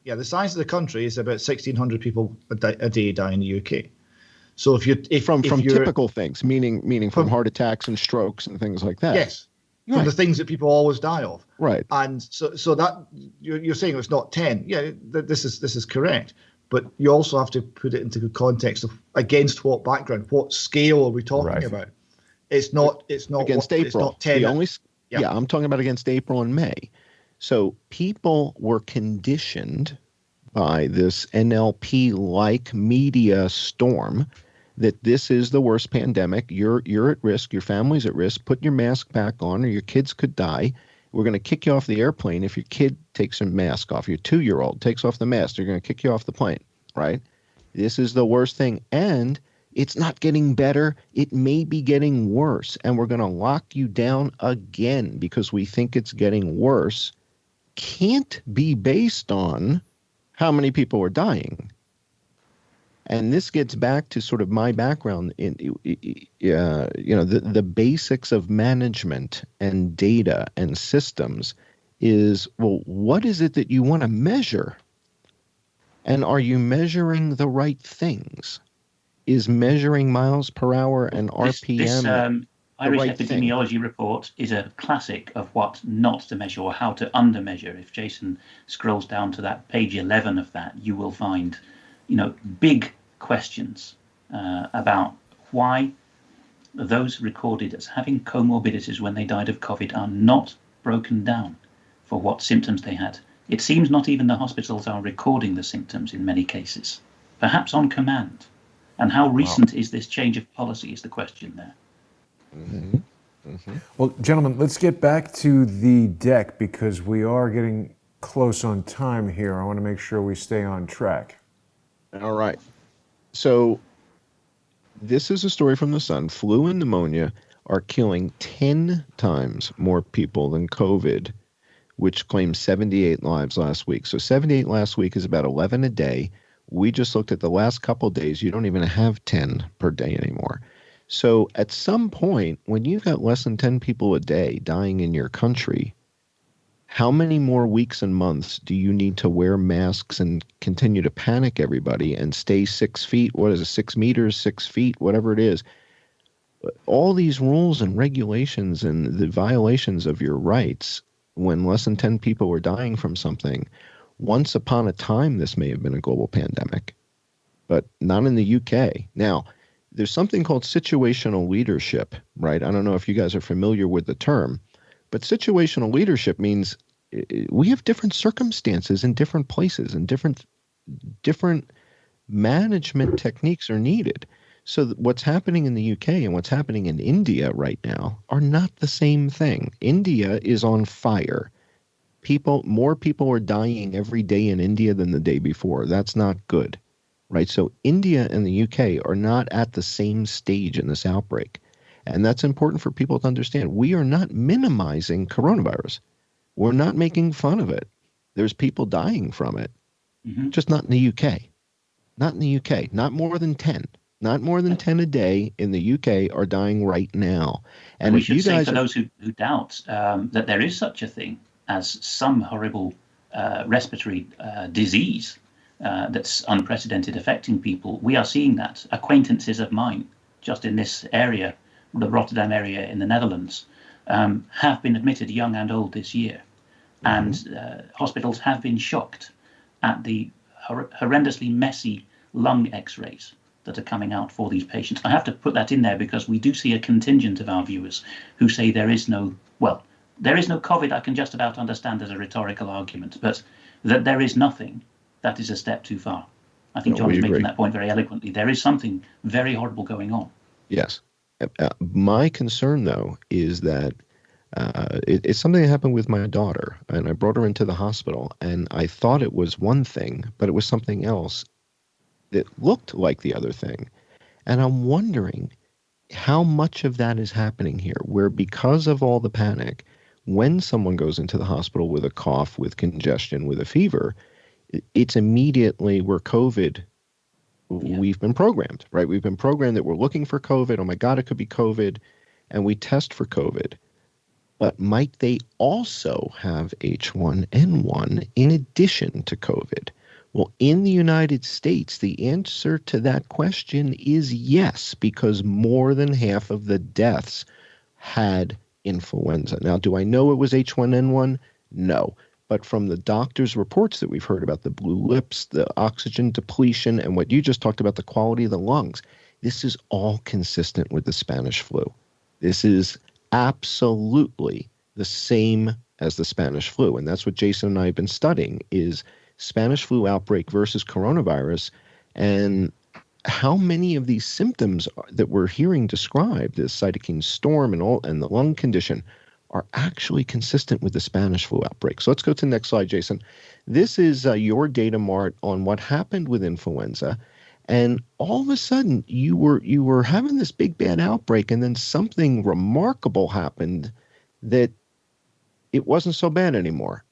Yeah, the size of the country is about 1,600 people a day die in the UK. So from typical things, meaning from heart attacks and strokes and things like that. Yes, from the things that people always die of. Right. And so that you're saying it's not 10. Yeah, this is correct. But you also have to put it into the context of against what background, what scale are we talking about? It's not against April. It's not 10. I'm talking about against April and May. So people were conditioned by this NLP-like media storm that this is the worst pandemic. You're at risk. Your family's at risk. Put your mask back on, or your kids could die. We're going to kick you off the airplane if your kid takes a mask off. Your 2-year-old takes off the mask. They're going to kick you off the plane, right? This is the worst thing. And it's not getting better. It may be getting worse. And we're going to lock you down again because we think it's getting worse. Can't be based on how many people are dying. And this gets back to sort of my background in, the basics of management and data and systems is, well, what is it that you want to measure? And are you measuring the right things? Is measuring miles per hour and RPM this Irish epidemiology report is a classic of what not to measure or how to under-measure. If Jason scrolls down to that page 11 of that, you will find, big questions about why those recorded as having comorbidities when they died of COVID are not broken down for what symptoms they had. It seems not even the hospitals are recording the symptoms in many cases, perhaps on command. And how recent is this change of policy is the question there. Well, gentlemen, let's get back to the deck because we are getting close on time here. I want to make sure we stay on track. All right. So this is a story from the Sun. Flu and pneumonia are killing 10 times more people than COVID, which claimed 78 lives last week. So 78 last week is about 11 a day. We just looked at the last couple of days. You don't even have 10 per day anymore. So at some point, when you've got less than 10 people a day dying in your country, how many more weeks and months do you need to wear masks and continue to panic everybody and stay 6 feet? What is it, 6 meters, 6 feet, whatever it is? All these rules and regulations and the violations of your rights when less than 10 people were dying from something. Once upon a time, this may have been a global pandemic, but not in the UK. Now, there's something called situational leadership, right? I don't know if you guys are familiar with the term, but situational leadership means we have different circumstances in different places, and different management techniques are needed. So what's happening in the UK and what's happening in India right now are not the same thing. India is on fire. More people are dying every day in India than the day before. That's not good, right? So India and the UK are not at the same stage in this outbreak. And that's important for people to understand. We are not minimizing coronavirus. We're not making fun of it. There's people dying from it, just not in the UK. Not in the UK. Not more than 10. Not more than 10 a day in the UK are dying right now. And we should say, for those who doubt that there is such a thing as some horrible respiratory disease that's unprecedented affecting people, we are seeing that. Acquaintances of mine, just in this area, the Rotterdam area in the Netherlands, have been admitted, young and old, this year. And hospitals have been shocked at the horrendously messy lung x-rays that are coming out for these patients. I have to put that in there because we do see a contingent of our viewers who say there is no COVID. I can just about understand as a rhetorical argument, but that there is nothing, that is a step too far. I think John is making that point very eloquently. There is something very horrible going on. Yes. My concern, though, is that it's something that happened with my daughter, and I brought her into the hospital, and I thought it was one thing, but it was something else that looked like the other thing. And I'm wondering how much of that is happening here, where because of all the panic, when someone goes into the hospital with a cough, with congestion, with a fever, it's immediately we're COVID. We've been programmed, right? We've been programmed that we're looking for COVID. Oh my God, it could be COVID. And we test for COVID. But might they also have H1N1 in addition to COVID? Well, in the United States, the answer to that question is yes, because more than half of the deaths had influenza. Now, do I know it was H1N1? No. But from the doctors' reports that we've heard about the blue lips, the oxygen depletion, and what you just talked about, the quality of the lungs, this is all consistent with the Spanish flu. This is absolutely the same as the Spanish flu. And that's what Jason and I have been studying is Spanish flu outbreak versus coronavirus, and how many of these symptoms that we're hearing described, this cytokine storm and the lung condition, are actually consistent with the Spanish flu outbreak. So let's go to the next slide, Jason. This is your data mart on what happened with influenza. And all of a sudden, you were having this big bad outbreak, and then something remarkable happened that it wasn't so bad anymore.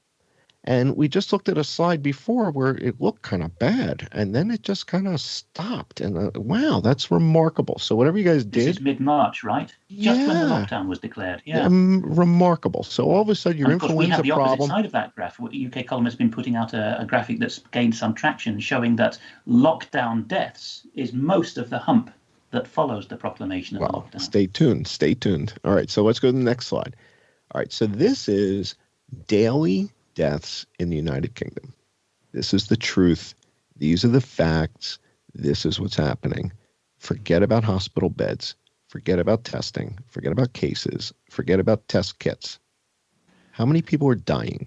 And we just looked at a slide before where it looked kind of bad, and then it just kind of stopped. And wow, that's remarkable. So whatever you guys did. This is mid-March, right? Just when the lockdown was declared. Yeah. Remarkable. So all of a sudden, your influenza problem. We have the opposite side of that graph. UK Column has been putting out a graphic that's gained some traction, showing that lockdown deaths is most of the hump that follows the proclamation of the lockdown. Stay tuned. Stay tuned. All right. So let's go to the next slide. All right. So this is daily deaths in the United Kingdom. This is the truth. These are the facts. This is what's happening. Forget about hospital beds. Forget about testing. Forget about cases. Forget about test kits. How many people are dying?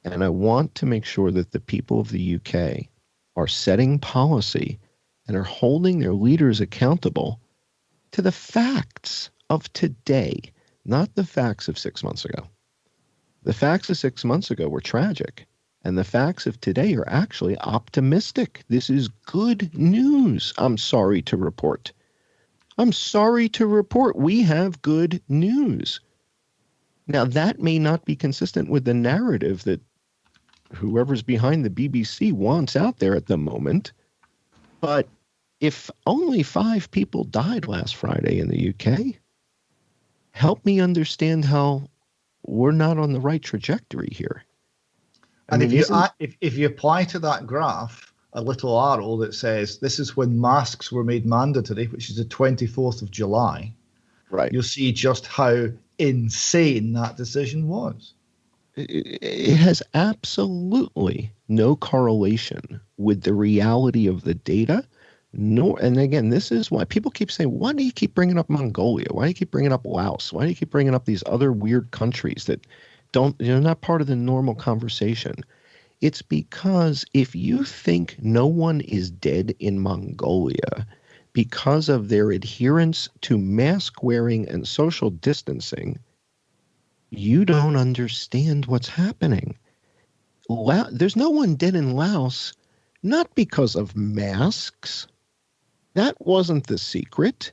And I want to make sure that the people of the UK are setting policy and are holding their leaders accountable to the facts of today, not the facts of 6 months ago. The facts of 6 months ago were tragic, and the facts of today are actually optimistic. This is good news. I'm sorry to report. We have good news. Now, that may not be consistent with the narrative that whoever's behind the BBC wants out there at the moment, but if only 5 people died last Friday in the UK, help me understand how we're not on the right trajectory here. And if you apply to that graph a little arrow that says this is when masks were made mandatory, which is the 24th of July, right, you'll see just how insane that decision was. It has absolutely no correlation with the reality of the data. No, and again, this is why people keep saying, why do you keep bringing up Mongolia? Why do you keep bringing up Laos? Why do you keep bringing up these other weird countries that not part of the normal conversation? It's because if you think no one is dead in Mongolia because of their adherence to mask wearing and social distancing, you don't understand what's happening. There's no one dead in Laos, not because of masks. That wasn't the secret.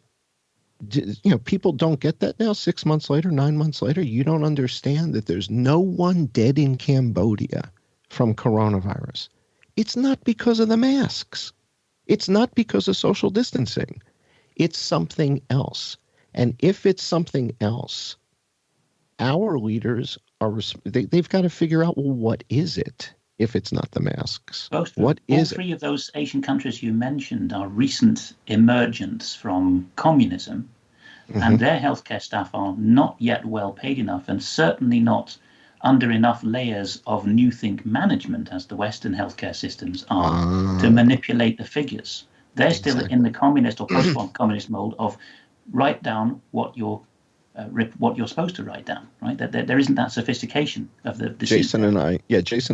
People don't get that now. 6 months later, 9 months later, you don't understand that there's no one dead in Cambodia from coronavirus. It's not because of the masks. It's not because of social distancing. It's something else. And if it's something else, our leaders they've got to figure out, well, what is it if it's not the masks? All three of those Asian countries you mentioned are recent emergents from communism, and their healthcare staff are not yet well paid enough, and certainly not under enough layers of new think management as the Western healthcare systems are to manipulate the figures. They're still in the communist or post-communist mode of write down what you're supposed to write down, right? There isn't that sophistication of the Jason and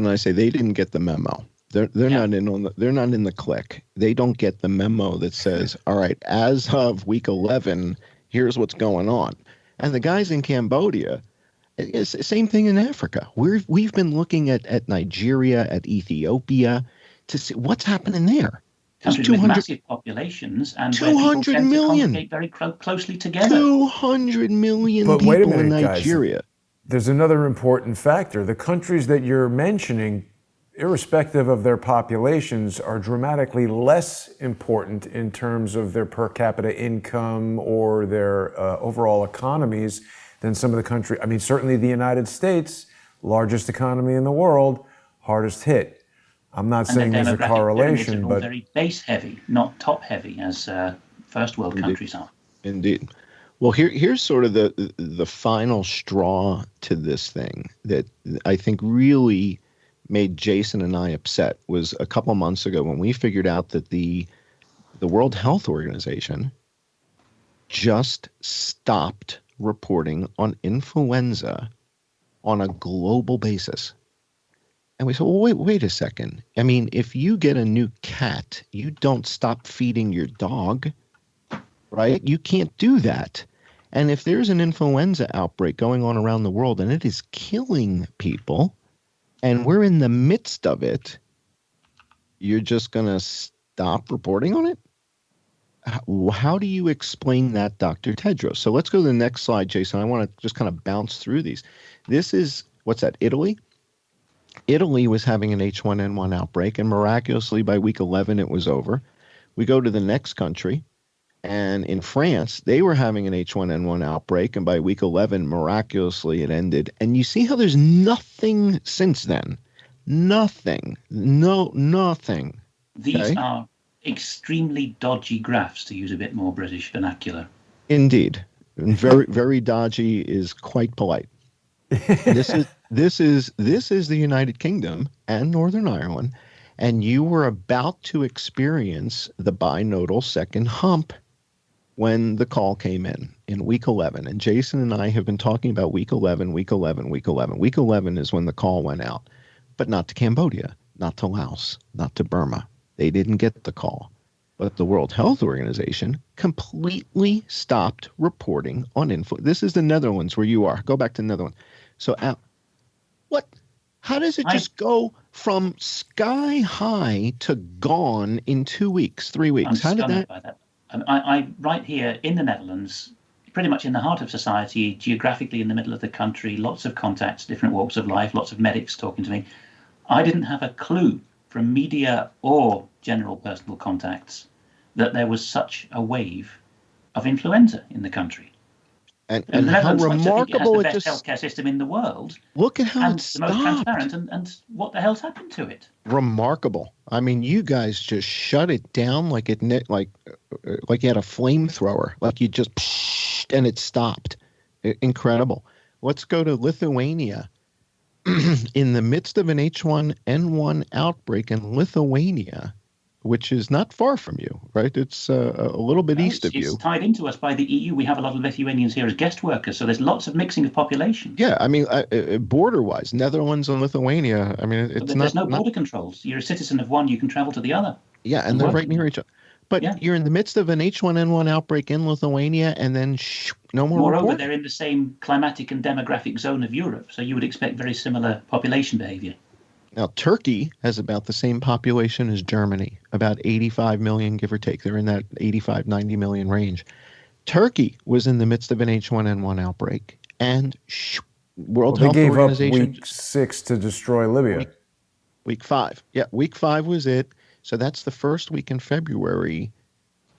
I say they didn't get the memo. They're not in the clique. They don't get the memo that says, all right, as of week 11, here's what's going on. And the guys in Cambodia, it's the same thing in Africa. We've been looking at Nigeria, at Ethiopia to see what's happening there. Countries with massive populations and 200 where people million. Tend to congregate very closely together. 200 million people wait a minute, in Nigeria. Guys. There's another important factor. The countries that you're mentioning, irrespective of their populations, are dramatically less important in terms of their per capita income or their overall economies than some of the countries. I mean, certainly the United States, largest economy in the world, hardest hit. I'm not saying there's a correlation, but very base heavy, not top heavy, as first world countries are. Indeed. Well, here's sort of the final straw to this thing that I think really made Jason and I upset was a couple months ago when we figured out that the World Health Organization just stopped reporting on influenza on a global basis. And we said, well, wait a second. I mean, if you get a new cat, you don't stop feeding your dog, right? You can't do that. And if there's an influenza outbreak going on around the world and it is killing people, and we're in the midst of it, you're just going to stop reporting on it? How do you explain that, Dr. Tedros? So let's go to the next slide, Jason. I want to just kind of bounce through these. This is, what's that, Italy? Italy was having an H1N1 outbreak, and miraculously by week 11 it was over. We go to the next country, and in France, they were having an H1N1 outbreak, and by week 11, miraculously it ended. And you see how there's nothing since then. Nothing. Nothing. These are extremely dodgy graphs, to use a bit more British vernacular. Indeed. And very, very dodgy is quite polite. This is the United Kingdom and Northern Ireland, and you were about to experience the binodal second hump when the call came in week 11. And Jason and I have been talking about week 11. Week 11 is when the call went out, but not to Cambodia, not to Laos, not to Burma. They didn't get the call. But the World Health Organization completely stopped reporting on influenza. This is the Netherlands where you are. Go back to the Netherlands. So What? How does it just go from sky high to gone in 2 weeks, 3 weeks? I'm How did stunned that? by that. I right here in the Netherlands, pretty much in the heart of society, geographically in the middle of the country, lots of contacts, different walks of life, lots of medics talking to me. I didn't have a clue from media or general personal contacts that there was such a wave of influenza in the country. And the how Netherlands likes to think it has remarkable the it best just healthcare system in the world look at how and it the most stopped. transparent. And what the hell's happened to it? Remarkable. I mean, you guys just shut it down like you had a flamethrower, like you just and it stopped. Incredible. Let's go to Lithuania. In the midst of an H1N1 outbreak in Lithuania, which is not far from you, right? It's a little bit east of you. It's tied into us by the EU. We have a lot of Lithuanians here as guest workers, so there's lots of mixing of populations. Yeah, I mean, border-wise, Netherlands and Lithuania, I mean, there's no border controls. You're a citizen of one, you can travel to the other. Yeah, and they're right near each other. But you're in the midst of an H1N1 outbreak in Lithuania, and then no more Moreover, reporting. they're in the same climatic and demographic zone of Europe, so you would expect very similar population behavior. Now, Turkey has about the same population as Germany, about 85 million, give or take. They're in that 85, 90 million range. Turkey was in the midst of an H1N1 outbreak, and World Health Organization... They gave up week 6 to destroy Libya. Week 5. Yeah, week 5 was it. So that's the first week in February.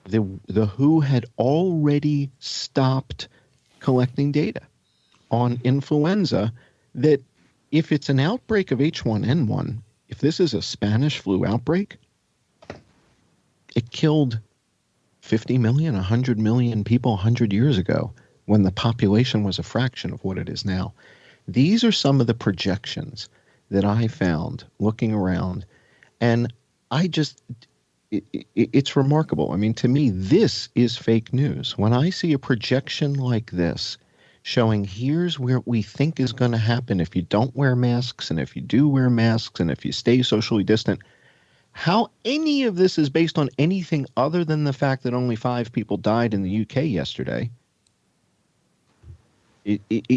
The WHO had already stopped collecting data on influenza that if it's an outbreak of H1N1, if this is a Spanish flu outbreak, it killed 50 million, 100 million people 100 years ago when the population was a fraction of what it is now. These are some of the projections that I found looking around, and it's remarkable. I mean, to me, this is fake news. When I see a projection like this showing here's where we think is going to happen if you don't wear masks, and if you do wear masks, and if you stay socially distant, how any of this is based on anything other than the fact that only 5 people died in the UK yesterday.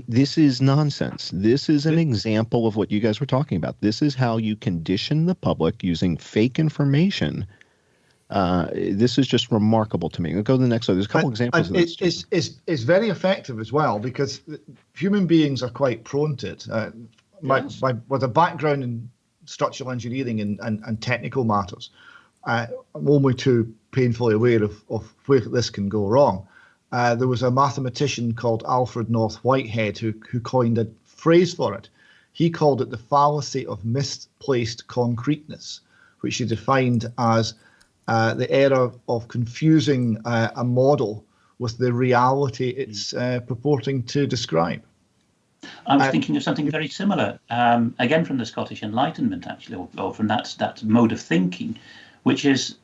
This is nonsense. This is an example of what you guys were talking about. This is how you condition the public using fake information. This is just remarkable to me. We'll go to the next slide. There's a couple examples of this. It's very effective as well because human beings are quite prone to it. With a background in structural engineering and technical matters, I'm only too painfully aware of where this can go wrong. There was a mathematician called Alfred North Whitehead who coined a phrase for it. He called it the fallacy of misplaced concreteness, which he defined as the error of confusing a model with the reality it's purporting to describe. I was thinking of something very similar, again from the Scottish Enlightenment, actually, or from that mode of thinking, which is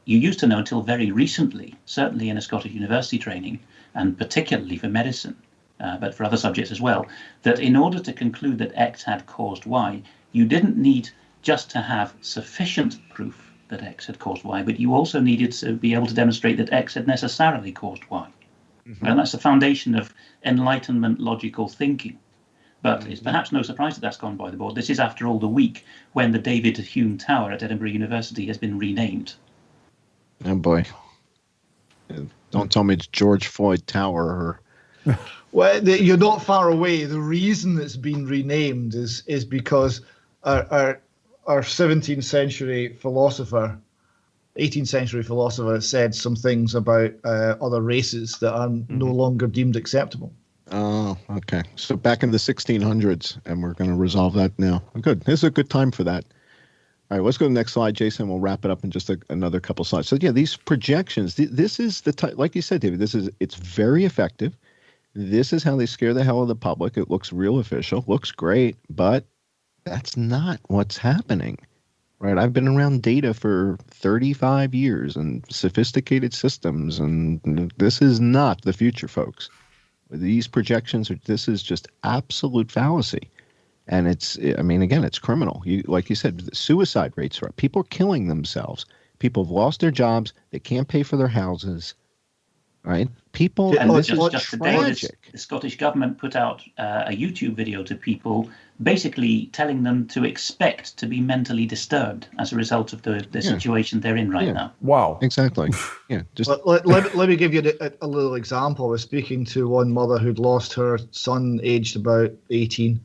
you used to know until very recently, certainly in a Scottish university training, and particularly for medicine, but for other subjects as well, that in order to conclude that X had caused Y, you didn't need just to have sufficient proof that X had caused Y, but you also needed to be able to demonstrate that X had necessarily caused Y. Mm-hmm. And that's the foundation of Enlightenment logical thinking. But it's perhaps no surprise that that's gone by the board. This is, after all, the week when the David Hume Tower at Edinburgh University has been renamed. Oh, boy. Don't tell me it's George Floyd Tower. Well, you're not far away. The reason it's been renamed is because our 17th century philosopher, 18th century philosopher said some things about other races that are no longer deemed acceptable. Oh, okay. So back in the 1600s, and we're going to resolve that now. Good. This is a good time for that. All right, let's go to the next slide, Jason. We'll wrap it up in just another couple slides. So, yeah, these projections, this is like you said, David, it's very effective. This is how they scare the hell out of the public. It looks real official, looks great, but that's not what's happening, right? I've been around data for 35 years and sophisticated systems, and this is not the future, folks. These projections, this is just absolute fallacy. And it's criminal. Like you said, the suicide rates are up. People are killing themselves. People have lost their jobs. They can't pay for their houses. right? People, And this just, is just today, tragic. the Scottish government put out a YouTube video to people, basically telling them to expect to be mentally disturbed as a result of the situation they're in right now. Wow. Exactly. Yeah. Just let me give you a little example. I was speaking to one mother who'd lost her son, aged about 18,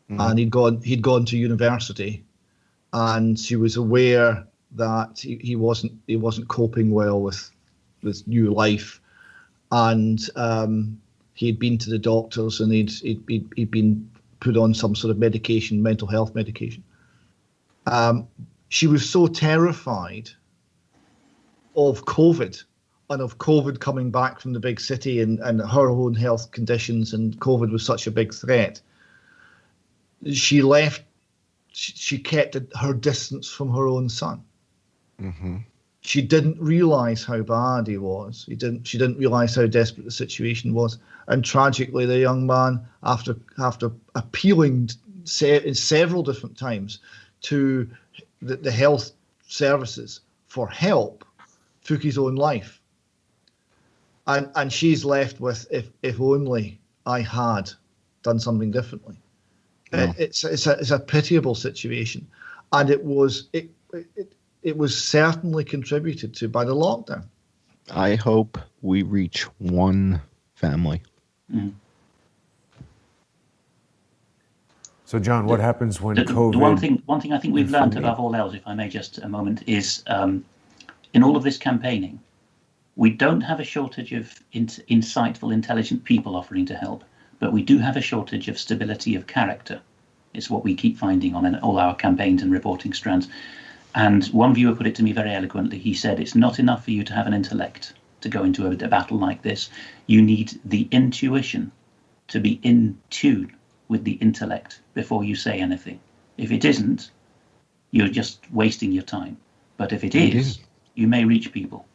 and he'd gone to university, and she was aware that he wasn't coping well with this new life, and he'd been to the doctors, and he'd been put on some sort of medication, mental health medication. She was so terrified of COVID and of COVID coming back from the big city and her own health conditions, and COVID was such a big threat. She left. She kept her distance from her own son. Mm-hmm. She didn't realize how bad he was. She didn't realize how desperate the situation was. And tragically, the young man, after appealing several different times to the health services for help, took his own life. And she's left with, if only I had done something differently. Yeah. It's a pitiable situation, and it was certainly contributed to by the lockdown. I hope we reach one family. Mm. So, John, what happens when COVID? The one thing I think we've learned above all else, if I may just a moment, is in all of this campaigning, we don't have a shortage of insightful, intelligent people offering to help, but we do have a shortage of stability of character. It's what we keep finding on all our campaigns and reporting strands. And one viewer put it to me very eloquently. He said, it's not enough for you to have an intellect to go into a battle like this. You need the intuition to be in tune with the intellect before you say anything. If it isn't, you're just wasting your time. But if it is, you may reach people.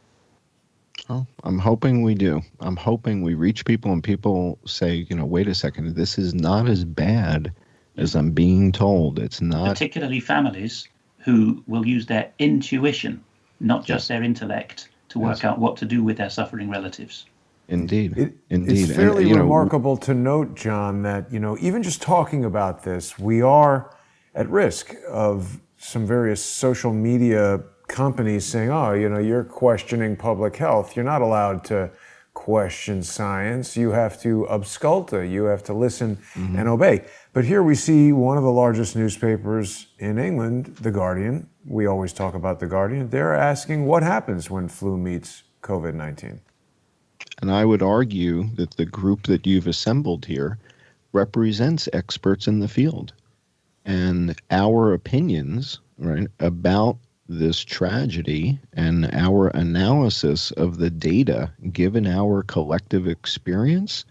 Oh, I'm hoping we do. I'm hoping we reach people and people say, wait a second, this is not as bad as I'm being told. It's not. Particularly families who will use their intuition, not just their intellect, to work out what to do with their suffering relatives. Indeed. It's fairly remarkable to note, John, that, even just talking about this, we are at risk of some various social media companies saying, you're questioning public health. You're not allowed to question science. You have to absculta. You have to listen and obey. But here we see one of the largest newspapers in England, The Guardian. We always talk about The Guardian. They're asking what happens when flu meets COVID-19. And I would argue that the group that you've assembled here represents experts in the field. And our opinions, right, about this tragedy and our analysis of the data given our collective experience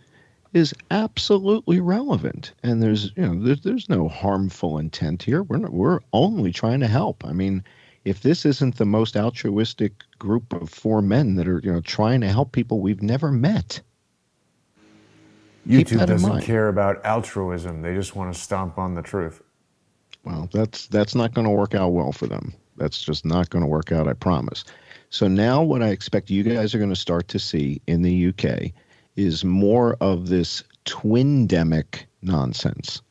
is absolutely relevant. And there's no harmful intent here. We're only trying to help. I mean, if this isn't the most altruistic group of four men that are trying to help people we've never met. YouTube doesn't care about altruism. They just want to stomp on the truth. Well, that's not going to work out well for them. That's just not going to work out, I promise. So now what I expect you guys are going to start to see in the UK is more of this twin-demic nonsense.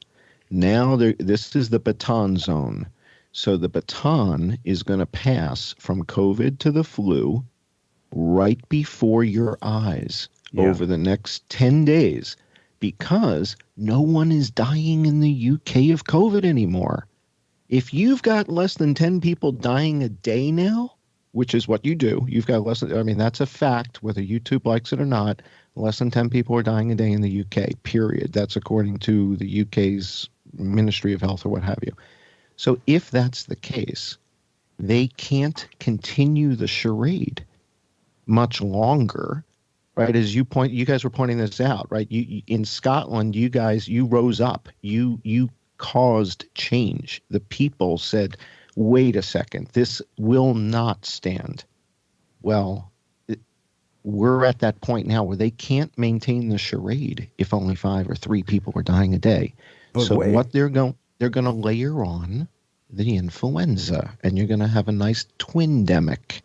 Now this is the baton zone. So the baton is going to pass from COVID to the flu right before your eyes over the next 10 days because no one is dying in the UK of COVID anymore. If you've got less than 10 people dying a day now, which is what you do, you've got less than, that's a fact, whether YouTube likes it or not, less than 10 people are dying a day in the UK, period. That's according to the UK's Ministry of Health or what have you. So if that's the case, they can't continue the charade much longer, right? As you guys were pointing this out, right? You in Scotland, you rose up, you caused change. The people said, wait a second, this will not stand. Well, we're at that point now where they can't maintain the charade if only 5 or 3 people are dying a day. But so what they're going to layer on the influenza, and you're going to have a nice twin-demic.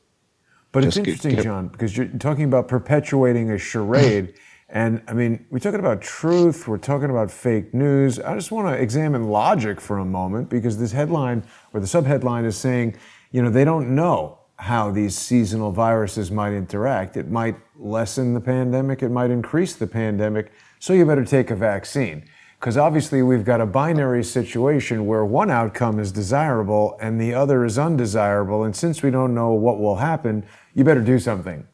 But it's interesting, John, because you're talking about perpetuating a charade. And I mean, we're talking about truth, we're talking about fake news. I just want to examine logic for a moment, because this headline or the subheadline is saying, they don't know how these seasonal viruses might interact. It might lessen the pandemic, it might increase the pandemic, so you better take a vaccine. Because obviously we've got a binary situation where one outcome is desirable and the other is undesirable. And since we don't know what will happen, you better do something.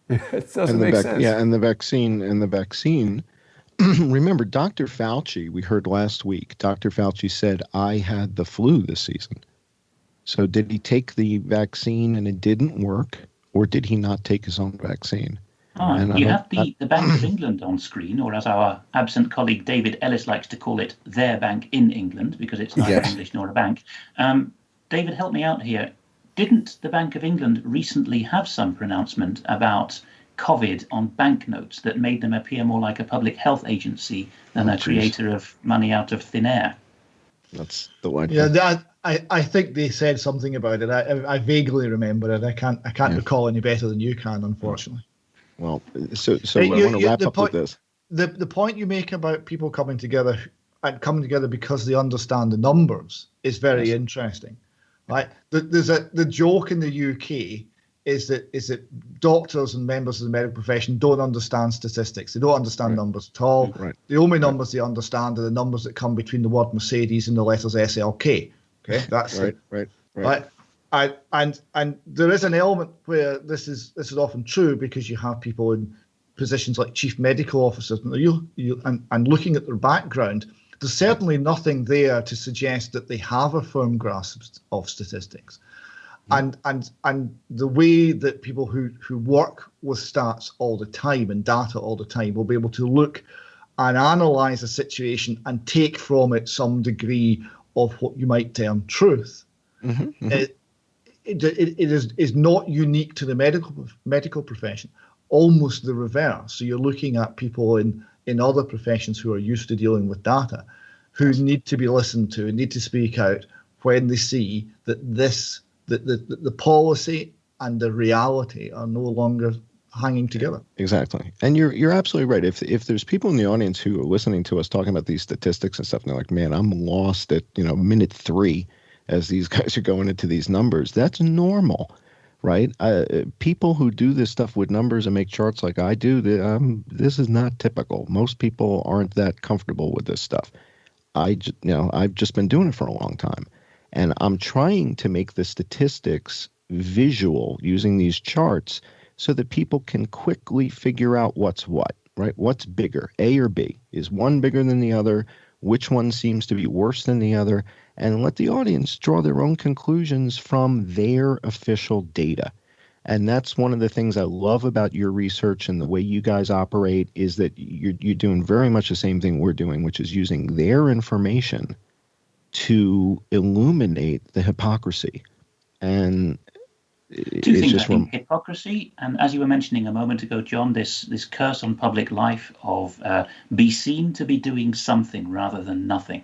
It doesn't make sense. Yeah, and the vaccine, remember, Dr. Fauci, we heard last week, Dr. Fauci said, I had the flu this season. So did he take the vaccine and it didn't work, or did he not take his own vaccine? You have the Bank of England on screen, or as our absent colleague David Ellis likes to call it, their bank in England, because it's neither English nor a bank. David, help me out here. Didn't the Bank of England recently have some pronouncement about COVID on banknotes that made them appear more like a public health agency than a creator of money out of thin air? That's the one. Yeah, I think they said something about it. I vaguely remember it. I can't recall any better than you can, unfortunately. Well, so I want to wrap up with this. The point you make about people coming together because they understand the numbers is very interesting, right? The joke in the UK is that doctors and members of the medical profession don't understand statistics. They don't understand numbers at all. Right. The only numbers they understand are the numbers that come between the word Mercedes and the letters SLK. Okay, that's right. And there is an element where this is often true, because you have people in positions like chief medical officers, and looking at their background, there's certainly nothing there to suggest that they have a firm grasp of statistics. And the way that people who work with stats all the time and data all the time will be able to look and analyze a situation and take from it some degree of what you might term truth. It is not unique to the medical profession, almost the reverse. So you're looking at people in other professions who are used to dealing with data, who need to be listened to and need to speak out when they see that the policy and the reality are no longer hanging together. Exactly. And you're absolutely right. If there's people in the audience who are listening to us talking about these statistics and stuff, and they're like, man, I'm lost at minute 3 as these guys are going into these numbers, that's normal, right? People who do this stuff with numbers and make charts like I do, this is not typical. Most people aren't that comfortable with this stuff. I've just been doing it for a long time, and I'm trying to make the statistics visual using these charts so that people can quickly figure out what's what, right? What's bigger, A or B? Is one bigger than the other? Which one seems to be worse than the other? And let the audience draw their own conclusions from their official data. And that's one of the things I love about your research and the way you guys operate, is that you're doing very much the same thing we're doing, which is using their information to illuminate the hypocrisy. And two things, I think: hypocrisy, and as you were mentioning a moment ago, John, this curse on public life of be seen to be doing something rather than nothing.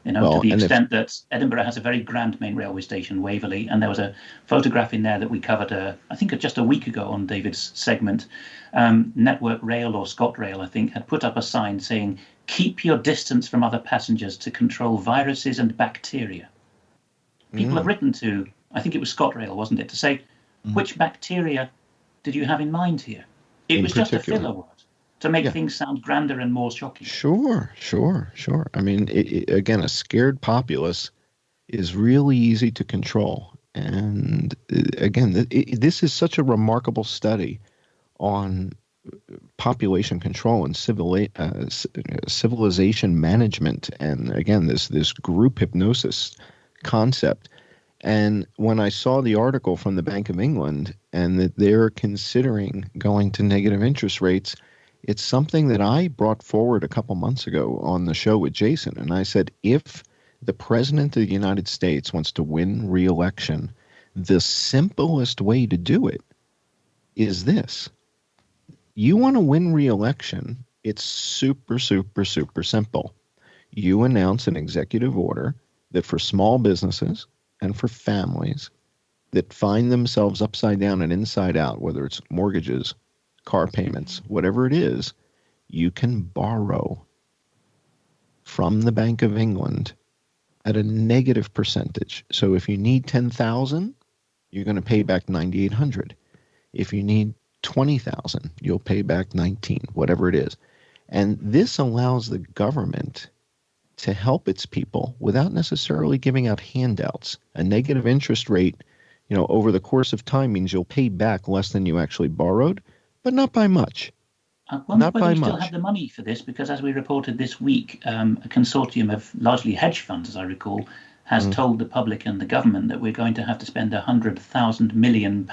To the extent that Edinburgh has a very grand main railway station, Waverley, and there was a photograph in there that we covered, I think just a week ago on David's segment. Network Rail, or ScotRail, I think, had put up a sign saying, "Keep your distance from other passengers to control viruses and bacteria." People have written to, I think it was ScotRail, wasn't it, to say, which bacteria did you have in mind here? It was just a filler word to make things sound grander and more shocking. Sure. I mean, again, a scared populace is really easy to control. And again, this is such a remarkable study on population control and civilization management. And again, this group hypnosis concept. And when I saw the article from the Bank of England and that they're considering going to negative interest rates, it's something that I brought forward a couple months ago on the show with Jason. And I said, if the president of the United States wants to win re-election, the simplest way to do it is this. You want to win re-election, it's super, super, super simple. You announce an executive order that for small businesses and for families, that find themselves upside down and inside out, whether it's mortgages, car payments, whatever it is, you can borrow from the Bank of England at a negative percentage. So if you need 10,000, you're going to pay back 9,800. If you need 20,000, you'll pay back 19, whatever it is. And this allows the government to help its people without necessarily giving out handouts. A negative interest rate, over the course of time means you'll pay back less than you actually borrowed, but not by much. I wonder whether we still have the money for this, because as we reported this week, a consortium of largely hedge funds, as I recall, has told the public and the government that we're going to have to spend £100,000 million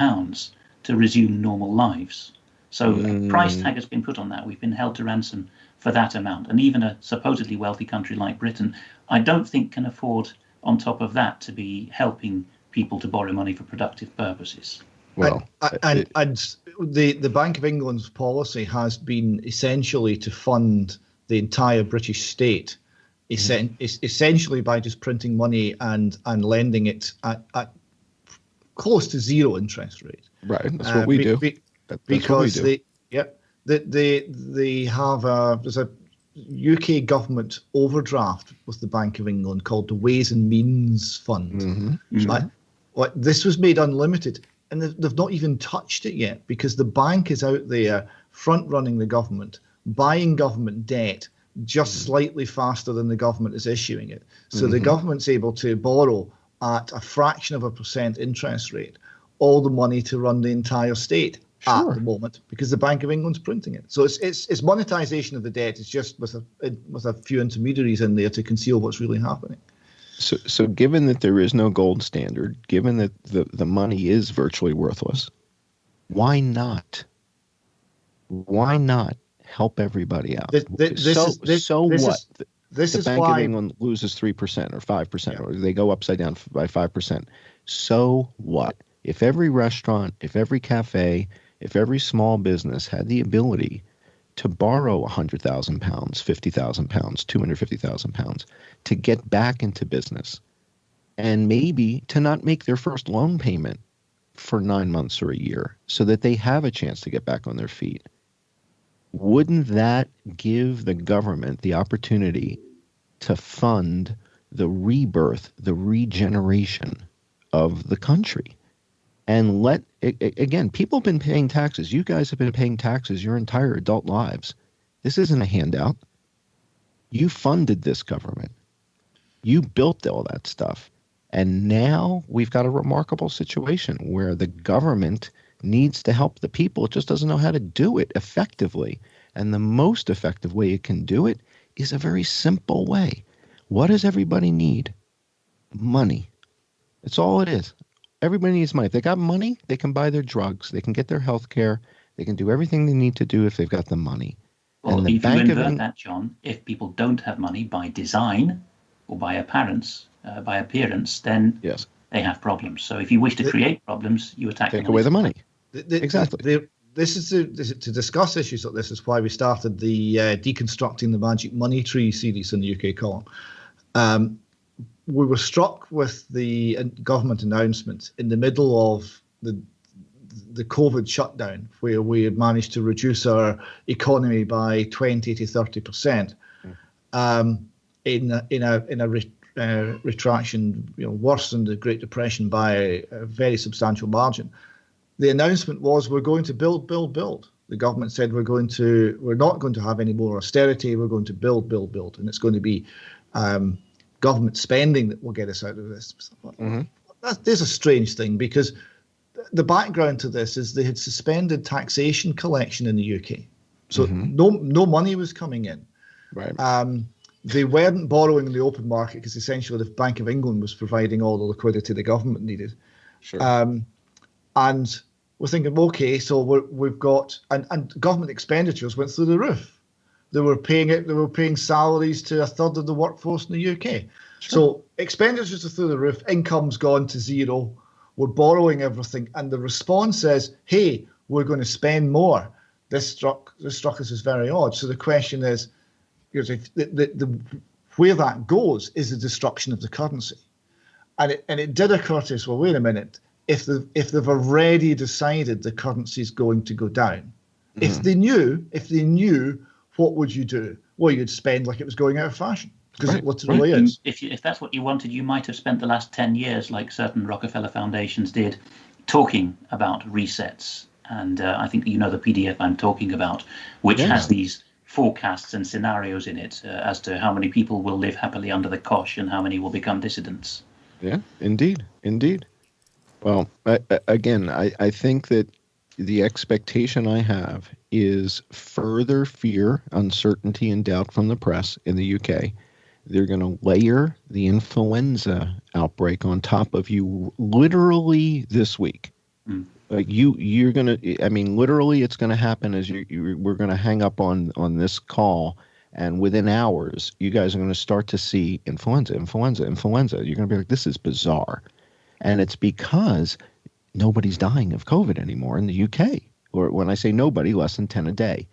to resume normal lives. So a price tag has been put on that. We've been held to ransom for that amount. And even a supposedly wealthy country like Britain, I don't think can afford, on top of that, to be helping people to borrow money for productive purposes. Well, and the Bank of England's policy has been essentially to fund the entire British state, essentially by just printing money and lending it at close to zero interest rate. Right, that's what we do. Because they have there's a UK government overdraft with the Bank of England called the Ways and Means Fund. This was made unlimited. And they've not even touched it yet, because the bank is out there front-running the government, buying government debt just slightly faster than the government is issuing it. So the government's able to borrow at a fraction of a % interest rate all the money to run the entire state at the moment, because the Bank of England's printing it. So it's monetization of the debt. It's just with a few intermediaries in there to conceal what's really happening. So given that there is no gold standard, given that the money is virtually worthless, why not? Why not help everybody out? The Bank of England loses 3% or 5%, or they go upside down by 5%. So what? If every restaurant, if every cafe, if every small business had the ability to borrow £100,000, £50,000, £250,000 to get back into business, and maybe to not make their first loan payment for 9 months or a year, so that they have a chance to get back on their feet, wouldn't that give the government the opportunity to fund the rebirth, the regeneration of the country? And again, people have been paying taxes. You guys have been paying taxes your entire adult lives. This isn't a handout. You funded this government. You built all that stuff. And now we've got a remarkable situation where the government needs to help the people. It just doesn't know how to do it effectively. And the most effective way it can do it is a very simple way. What does everybody need? Money. That's all it is. Everybody needs money. If they got money, they can buy their drugs. They can get their health care. They can do everything they need to do if they've got the money. Well, if you invert that, John, if people don't have money by design or by appearance, then they have problems. So if you wish to create problems, you attack take away the money. Exactly. This is to discuss issues like this is why we started the Deconstructing the Magic Money Tree series in the UK column. We were struck with the government announcement in the middle of the COVID shutdown, where we had managed to reduce our economy by 20 to 30%, in a retraction, worse than the Great Depression by a very substantial margin. The announcement was we're going to build. The government said we're not going to have any more austerity. We're going to build, and it's going to be government spending that will get us out of this. There's a strange thing, because the background to this is they had suspended taxation collection in the UK. So no money was coming in. Right. They weren't borrowing in the open market, because essentially the Bank of England was providing all the liquidity the government needed. Sure. And we're thinking, okay, so we've got and government expenditures went through the roof. They were paying salaries to a third of the workforce in the UK. Sure. So expenditures are through the roof, income's gone to zero. We're borrowing everything, and the response is, "Hey, we're going to spend more." This struck us as very odd. So the question is, where that goes is the destruction of the currency, and it did occur to us. Well, wait a minute. if they've already decided the currency is going to go down. If they knew, what would you do? Well, you'd spend like it was going out of fashion, because it literally is. If that's what you wanted, you might have spent the last 10 years, like certain Rockefeller foundations did, talking about resets. And I think you know the PDF I'm talking about, which has these forecasts and scenarios in it as to how many people will live happily under the cosh and how many will become dissidents. Yeah, indeed. Well, I think that the expectation I have is further fear, uncertainty, and doubt from the press in the UK. They're going to layer the influenza outbreak on top of you literally this week. Like you're going to, I mean, literally it's going to happen as we're going to hang up on this call, and within hours, you guys are going to start to see influenza. You're going to be like, this is bizarre. And it's because nobody's dying of COVID anymore in the UK. Or when I say nobody, less than 10 a day,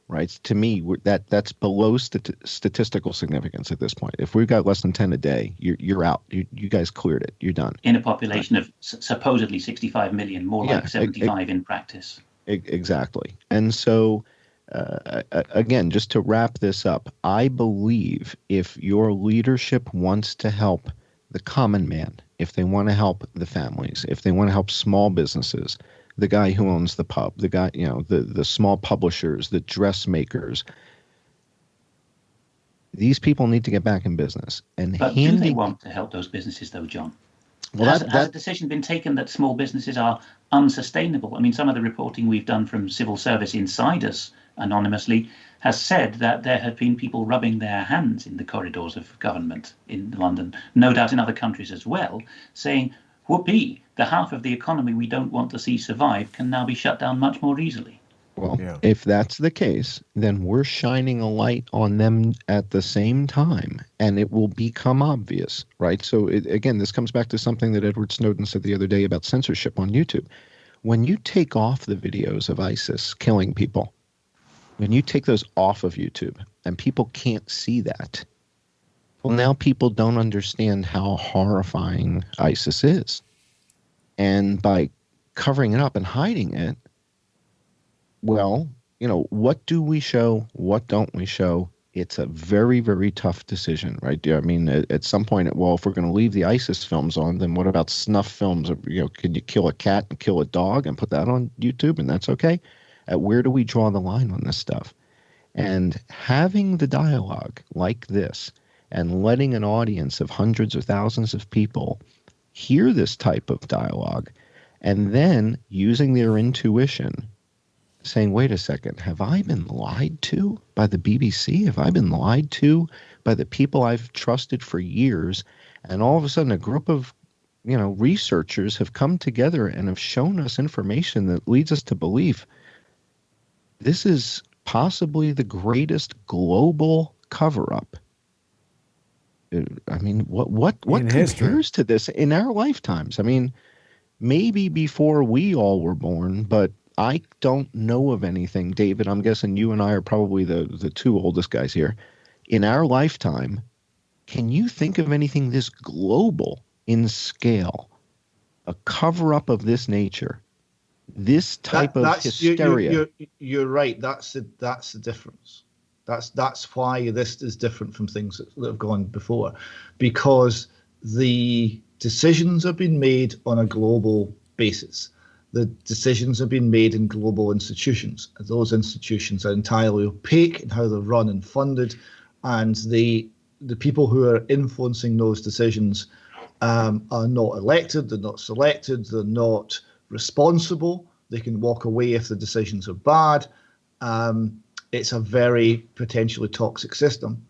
right? To me, that's below statistical significance at this point. If we've got less than 10 a day, you're out. You guys cleared it. You're done. In a population of supposedly 65 million, more like 75 in practice. Exactly. And so, again, just to wrap this up, I believe if your leadership wants to help the common man, if they want to help the families, if they want to help small businesses, the guy who owns the pub, the guy, the small publishers, the dressmakers, these people need to get back in business. But do they want to help those businesses, though, John? Well, has a decision been taken that small businesses are unsustainable? I mean, some of the reporting we've done from civil service insiders anonymously has said that there have been people rubbing their hands in the corridors of government in London, no doubt in other countries as well, saying, whoopee, the half of the economy we don't want to see survive can now be shut down much more easily. Well, if that's the case, then we're shining a light on them at the same time, and it will become obvious, right? So, again, this comes back to something that Edward Snowden said the other day about censorship on YouTube. When you take off the videos of ISIS killing people, when you take those off of YouTube and people can't see that, well, now people don't understand how horrifying ISIS is. And by covering it up and hiding it, well, what do we show? What don't we show? It's a very, very tough decision, right? I mean, at some point, if we're going to leave the ISIS films on, then what about snuff films? Can you kill a cat and kill a dog and put that on YouTube, and that's okay? Where do we draw the line on this stuff? And having the dialogue like this and letting an audience of hundreds or thousands of people hear this type of dialogue, and then using their intuition, saying, wait a second, have I been lied to by the BBC? Have I been lied to by the people I've trusted for years? And all of a sudden a group of researchers have come together and have shown us information that leads us to believe this is possibly the greatest global cover-up. I mean, what compares to this in our lifetimes? I mean, maybe before we all were born, but I don't know of anything. David, I'm guessing you and I are probably the two oldest guys here. In our lifetime, can you think of anything this global in scale? A cover-up of this nature? This type of hysteria. You're right. That's the difference. That's why this is different from things that have gone before, because the decisions have been made on a global basis. The decisions have been made in global institutions. Those institutions are entirely opaque in how they're run and funded, and the people who are influencing those decisions are not elected, they're not selected, they're not responsible. They can walk away if the decisions are bad. It's a very potentially toxic system,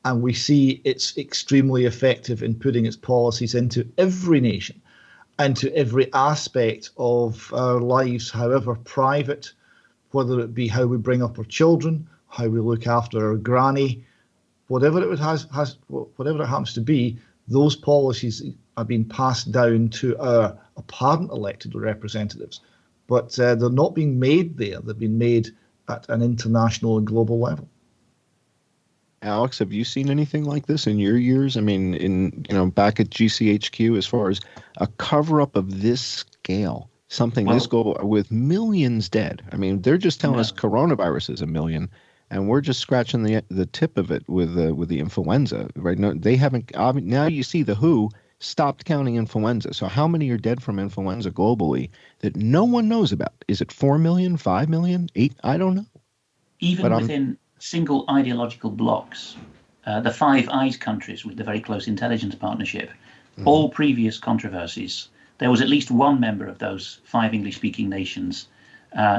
and we see it's extremely effective in putting its policies into every nation, into every aspect of our lives, however private, whether it be how we bring up our children, how we look after our granny, whatever it happens to be. Those policies are being passed down to our apparent elected representatives, but they're not being made there. They're being made at an international and global level. Alex, have you seen anything like this in your years? I mean, back at GCHQ, as far as a cover-up of this scale. Something this global with millions dead. I mean, they're just telling us coronavirus is 1 million, and we're just scratching the tip of it with the influenza. Right? No, they haven't. Now you see the WHO stopped counting influenza. So how many are dead from influenza globally that no one knows about? Is it 4 million, 5 million, 8? I don't know. Even within single ideological blocks, the Five Eyes countries with the very close intelligence partnership, all previous controversies, there was at least one member of those 5 English-speaking nations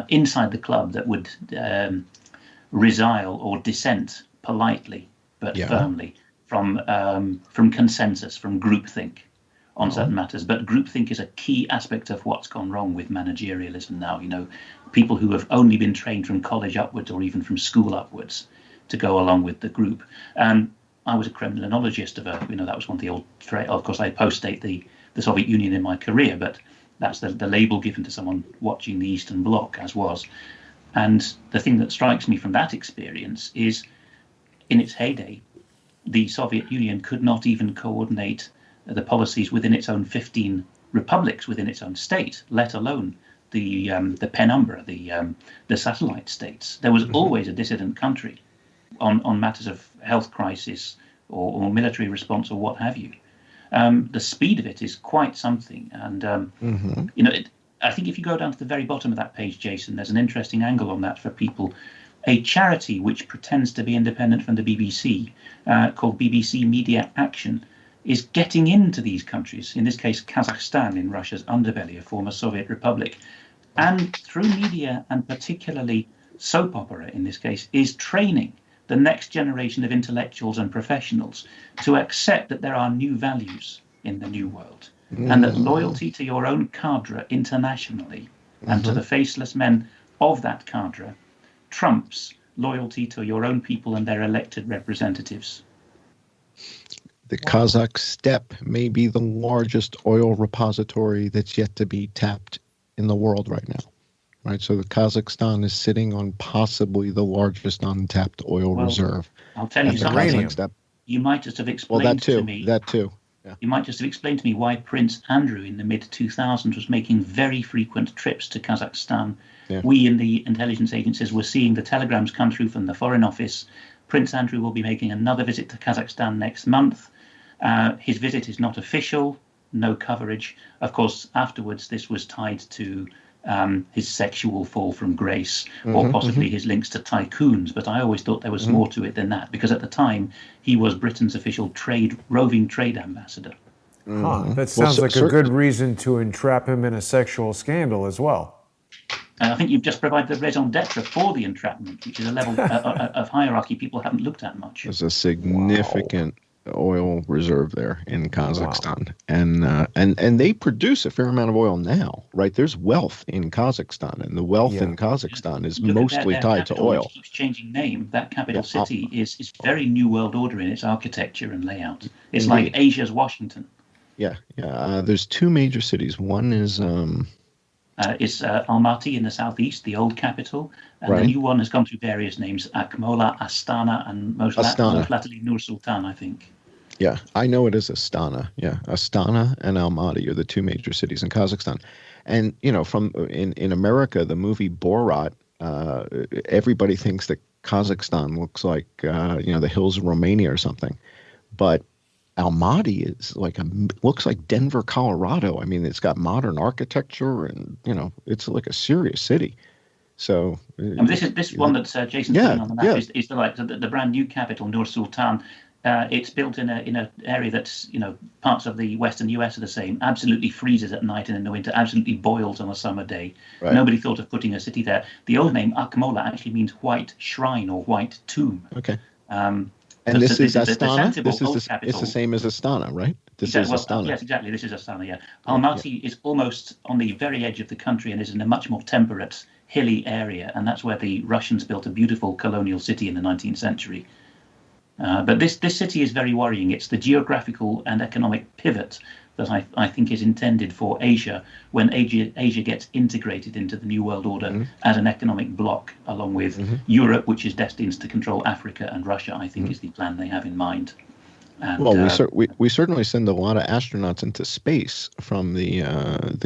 inside the club that would resile or dissent politely but firmly from consensus, from groupthink on certain matters. But groupthink is a key aspect of what's gone wrong with managerialism now. You know, people who have only been trained from college upwards or even from school upwards to go along with the group. I was a criminologist that was one of the old, of course I post-date the Soviet Union in my career, but that's the label given to someone watching the Eastern Bloc, as was. And the thing that strikes me from that experience is, in its heyday, the Soviet Union could not even coordinate the policies within its own 15 republics within its own state, let alone the penumbra, the satellite states. There was always a dissident country on matters of health crisis or military response or what have you. The speed of it is quite something. And, I think if you go down to the very bottom of that page, Jason, there's an interesting angle on that for people. A charity which pretends to be independent from the BBC, called BBC Media Action, is getting into these countries, in this case Kazakhstan in Russia's underbelly, a former Soviet republic, and through media, and particularly soap opera in this case, is training the next generation of intellectuals and professionals to accept that there are new values in the new world, and that loyalty to your own cadre internationally and to the faceless men of that cadre trumps loyalty to your own people and their elected representatives. The Kazakh steppe may be the largest oil repository that's yet to be tapped in the world right now. Right, so the Kazakhstan is sitting on possibly the largest untapped oil reserve. I'll tell you something. You might just have explained to me. That too. Yeah. You might just have explained to me why Prince Andrew in the mid-2000s was making very frequent trips to Kazakhstan. Yeah. We in the intelligence agencies were seeing the telegrams come through from the Foreign Office. Prince Andrew will be making another visit to Kazakhstan next month. His visit is not official, no coverage. Of course, afterwards, this was tied to his sexual fall from grace, or possibly his links to tycoons. But I always thought there was more to it than that, because at the time he was Britain's official roving trade ambassador. That sounds like a good reason to entrap him in a sexual scandal as well. I think you've just provided the raison d'etre for the entrapment, which is a level of hierarchy people haven't looked at much. There's a significant oil reserve there in Kazakhstan, and they produce a fair amount of oil now, right? There's wealth in Kazakhstan, and the wealth in Kazakhstan is mostly tied to oil. Keeps changing name. That capital city is very New World Order in its architecture and layout. It's like Asia's Washington. There's two major cities. One is Almaty in the southeast, the old capital, and the new one has gone through various names: Akmola, Astana, and most latterly Nur Sultan, I think. Yeah, I know it is Astana. Yeah, Astana and Almaty are the two major cities in Kazakhstan. And from in America, the movie Borat, everybody thinks that Kazakhstan looks like the hills of Romania or something, but Almaty is looks like Denver, Colorado. I mean, it's got modern architecture, and it's like a serious city. So this one that Jason's putting on the map is the brand new capital, Nur Sultan. It's built in a area that's parts of the western US are the same. Absolutely freezes at night and in the winter. Absolutely boils on a summer day. Right. Nobody thought of putting a city there. The old name Akmola actually means white shrine or white tomb. Okay. And this is Astana? It's the same as Astana, right? This is Astana. Yes, exactly. This is Astana, yeah. Almaty is almost on the very edge of the country and is in a much more temperate, hilly area. And that's where the Russians built a beautiful colonial city in the 19th century. But this city is very worrying. It's the geographical and economic pivot that I think is intended for Asia when Asia gets integrated into the New World Order as an economic bloc, along with Europe, which is destined to control Africa and Russia, I think is the plan they have in mind. And, Well, we certainly send a lot of astronauts into space from the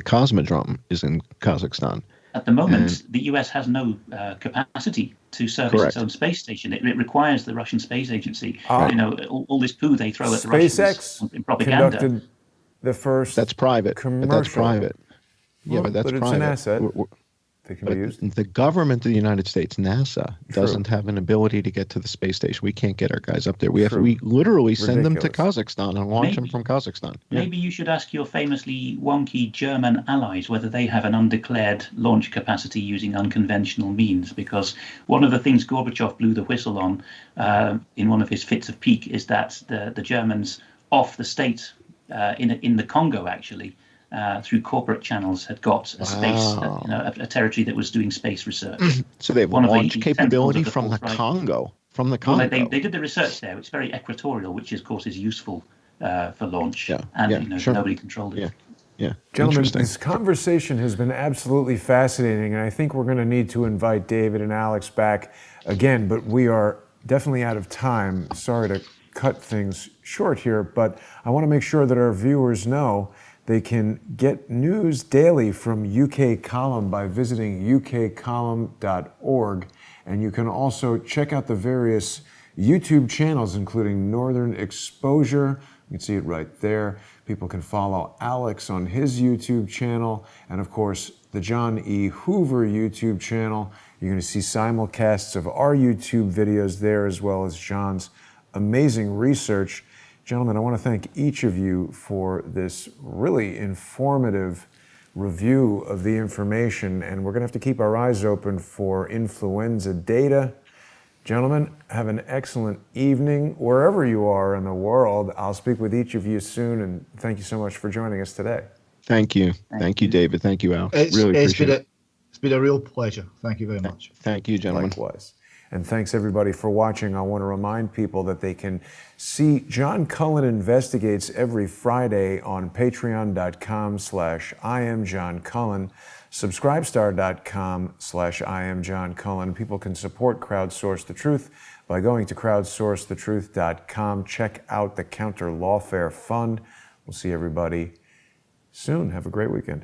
Cosmodrome is in Kazakhstan. at the moment, the US has no capacity to service its own space station. It requires the Russian Space Agency. You know, all this poo they throw at the Russians SpaceX in propaganda. conducted the first That's private. commercial. But that's private. Yeah, Well, but that's it's private. an asset that can be used. The government of the United States, NASA, doesn't have an ability to get to the space station. We can't get our guys up there. We literally send them to Kazakhstan and launch them from Kazakhstan. Maybe you should ask your famously wonky German allies whether they have an undeclared launch capacity using unconventional means, because one of the things Gorbachev blew the whistle on in one of his fits of pique is that the Germans off the state in the Congo, actually, through corporate channels, had got a space, a territory that was doing space research. So they have launch capability from the Congo. From the Congo. Well, they did the research there. It's very equatorial, which of course is useful for launch. Nobody controlled it. Yeah. Gentlemen, this conversation has been absolutely fascinating, and I think we're going to need to invite David and Alex back again, but we are definitely out of time. Sorry to cut things short here, but I want to make sure that our viewers know they can get news daily from UK Column by visiting ukcolumn.org, and you can also check out the various YouTube channels, including Northern Exposure. You can see it right there. People can follow Alex on his YouTube channel, and of course, the John E. Hoover YouTube channel. You're going to see simulcasts of our YouTube videos there, as well as John's amazing research. Gentlemen, I want to thank each of you for this really informative review of the information, and we're going to have to keep our eyes open for influenza data. Gentlemen, have an excellent evening wherever you are in the world. I'll speak with each of you soon, and thank you so much for joining us today. Thank you. Thank you, David. Thank you, Al. Really appreciate it. It's been a real pleasure. Thank you very much. Thank you, gentlemen. Likewise. And thanks everybody for watching. I want to remind people that they can see John Cullen Investigates every Friday on patreon.com/IamJohnCullen, subscribestar.com/IamJohnCullen. People can support Crowdsource the Truth by going to crowdsourcethetruth.com. Check out the Counter Lawfare Fund. We'll see everybody soon. Have a great weekend.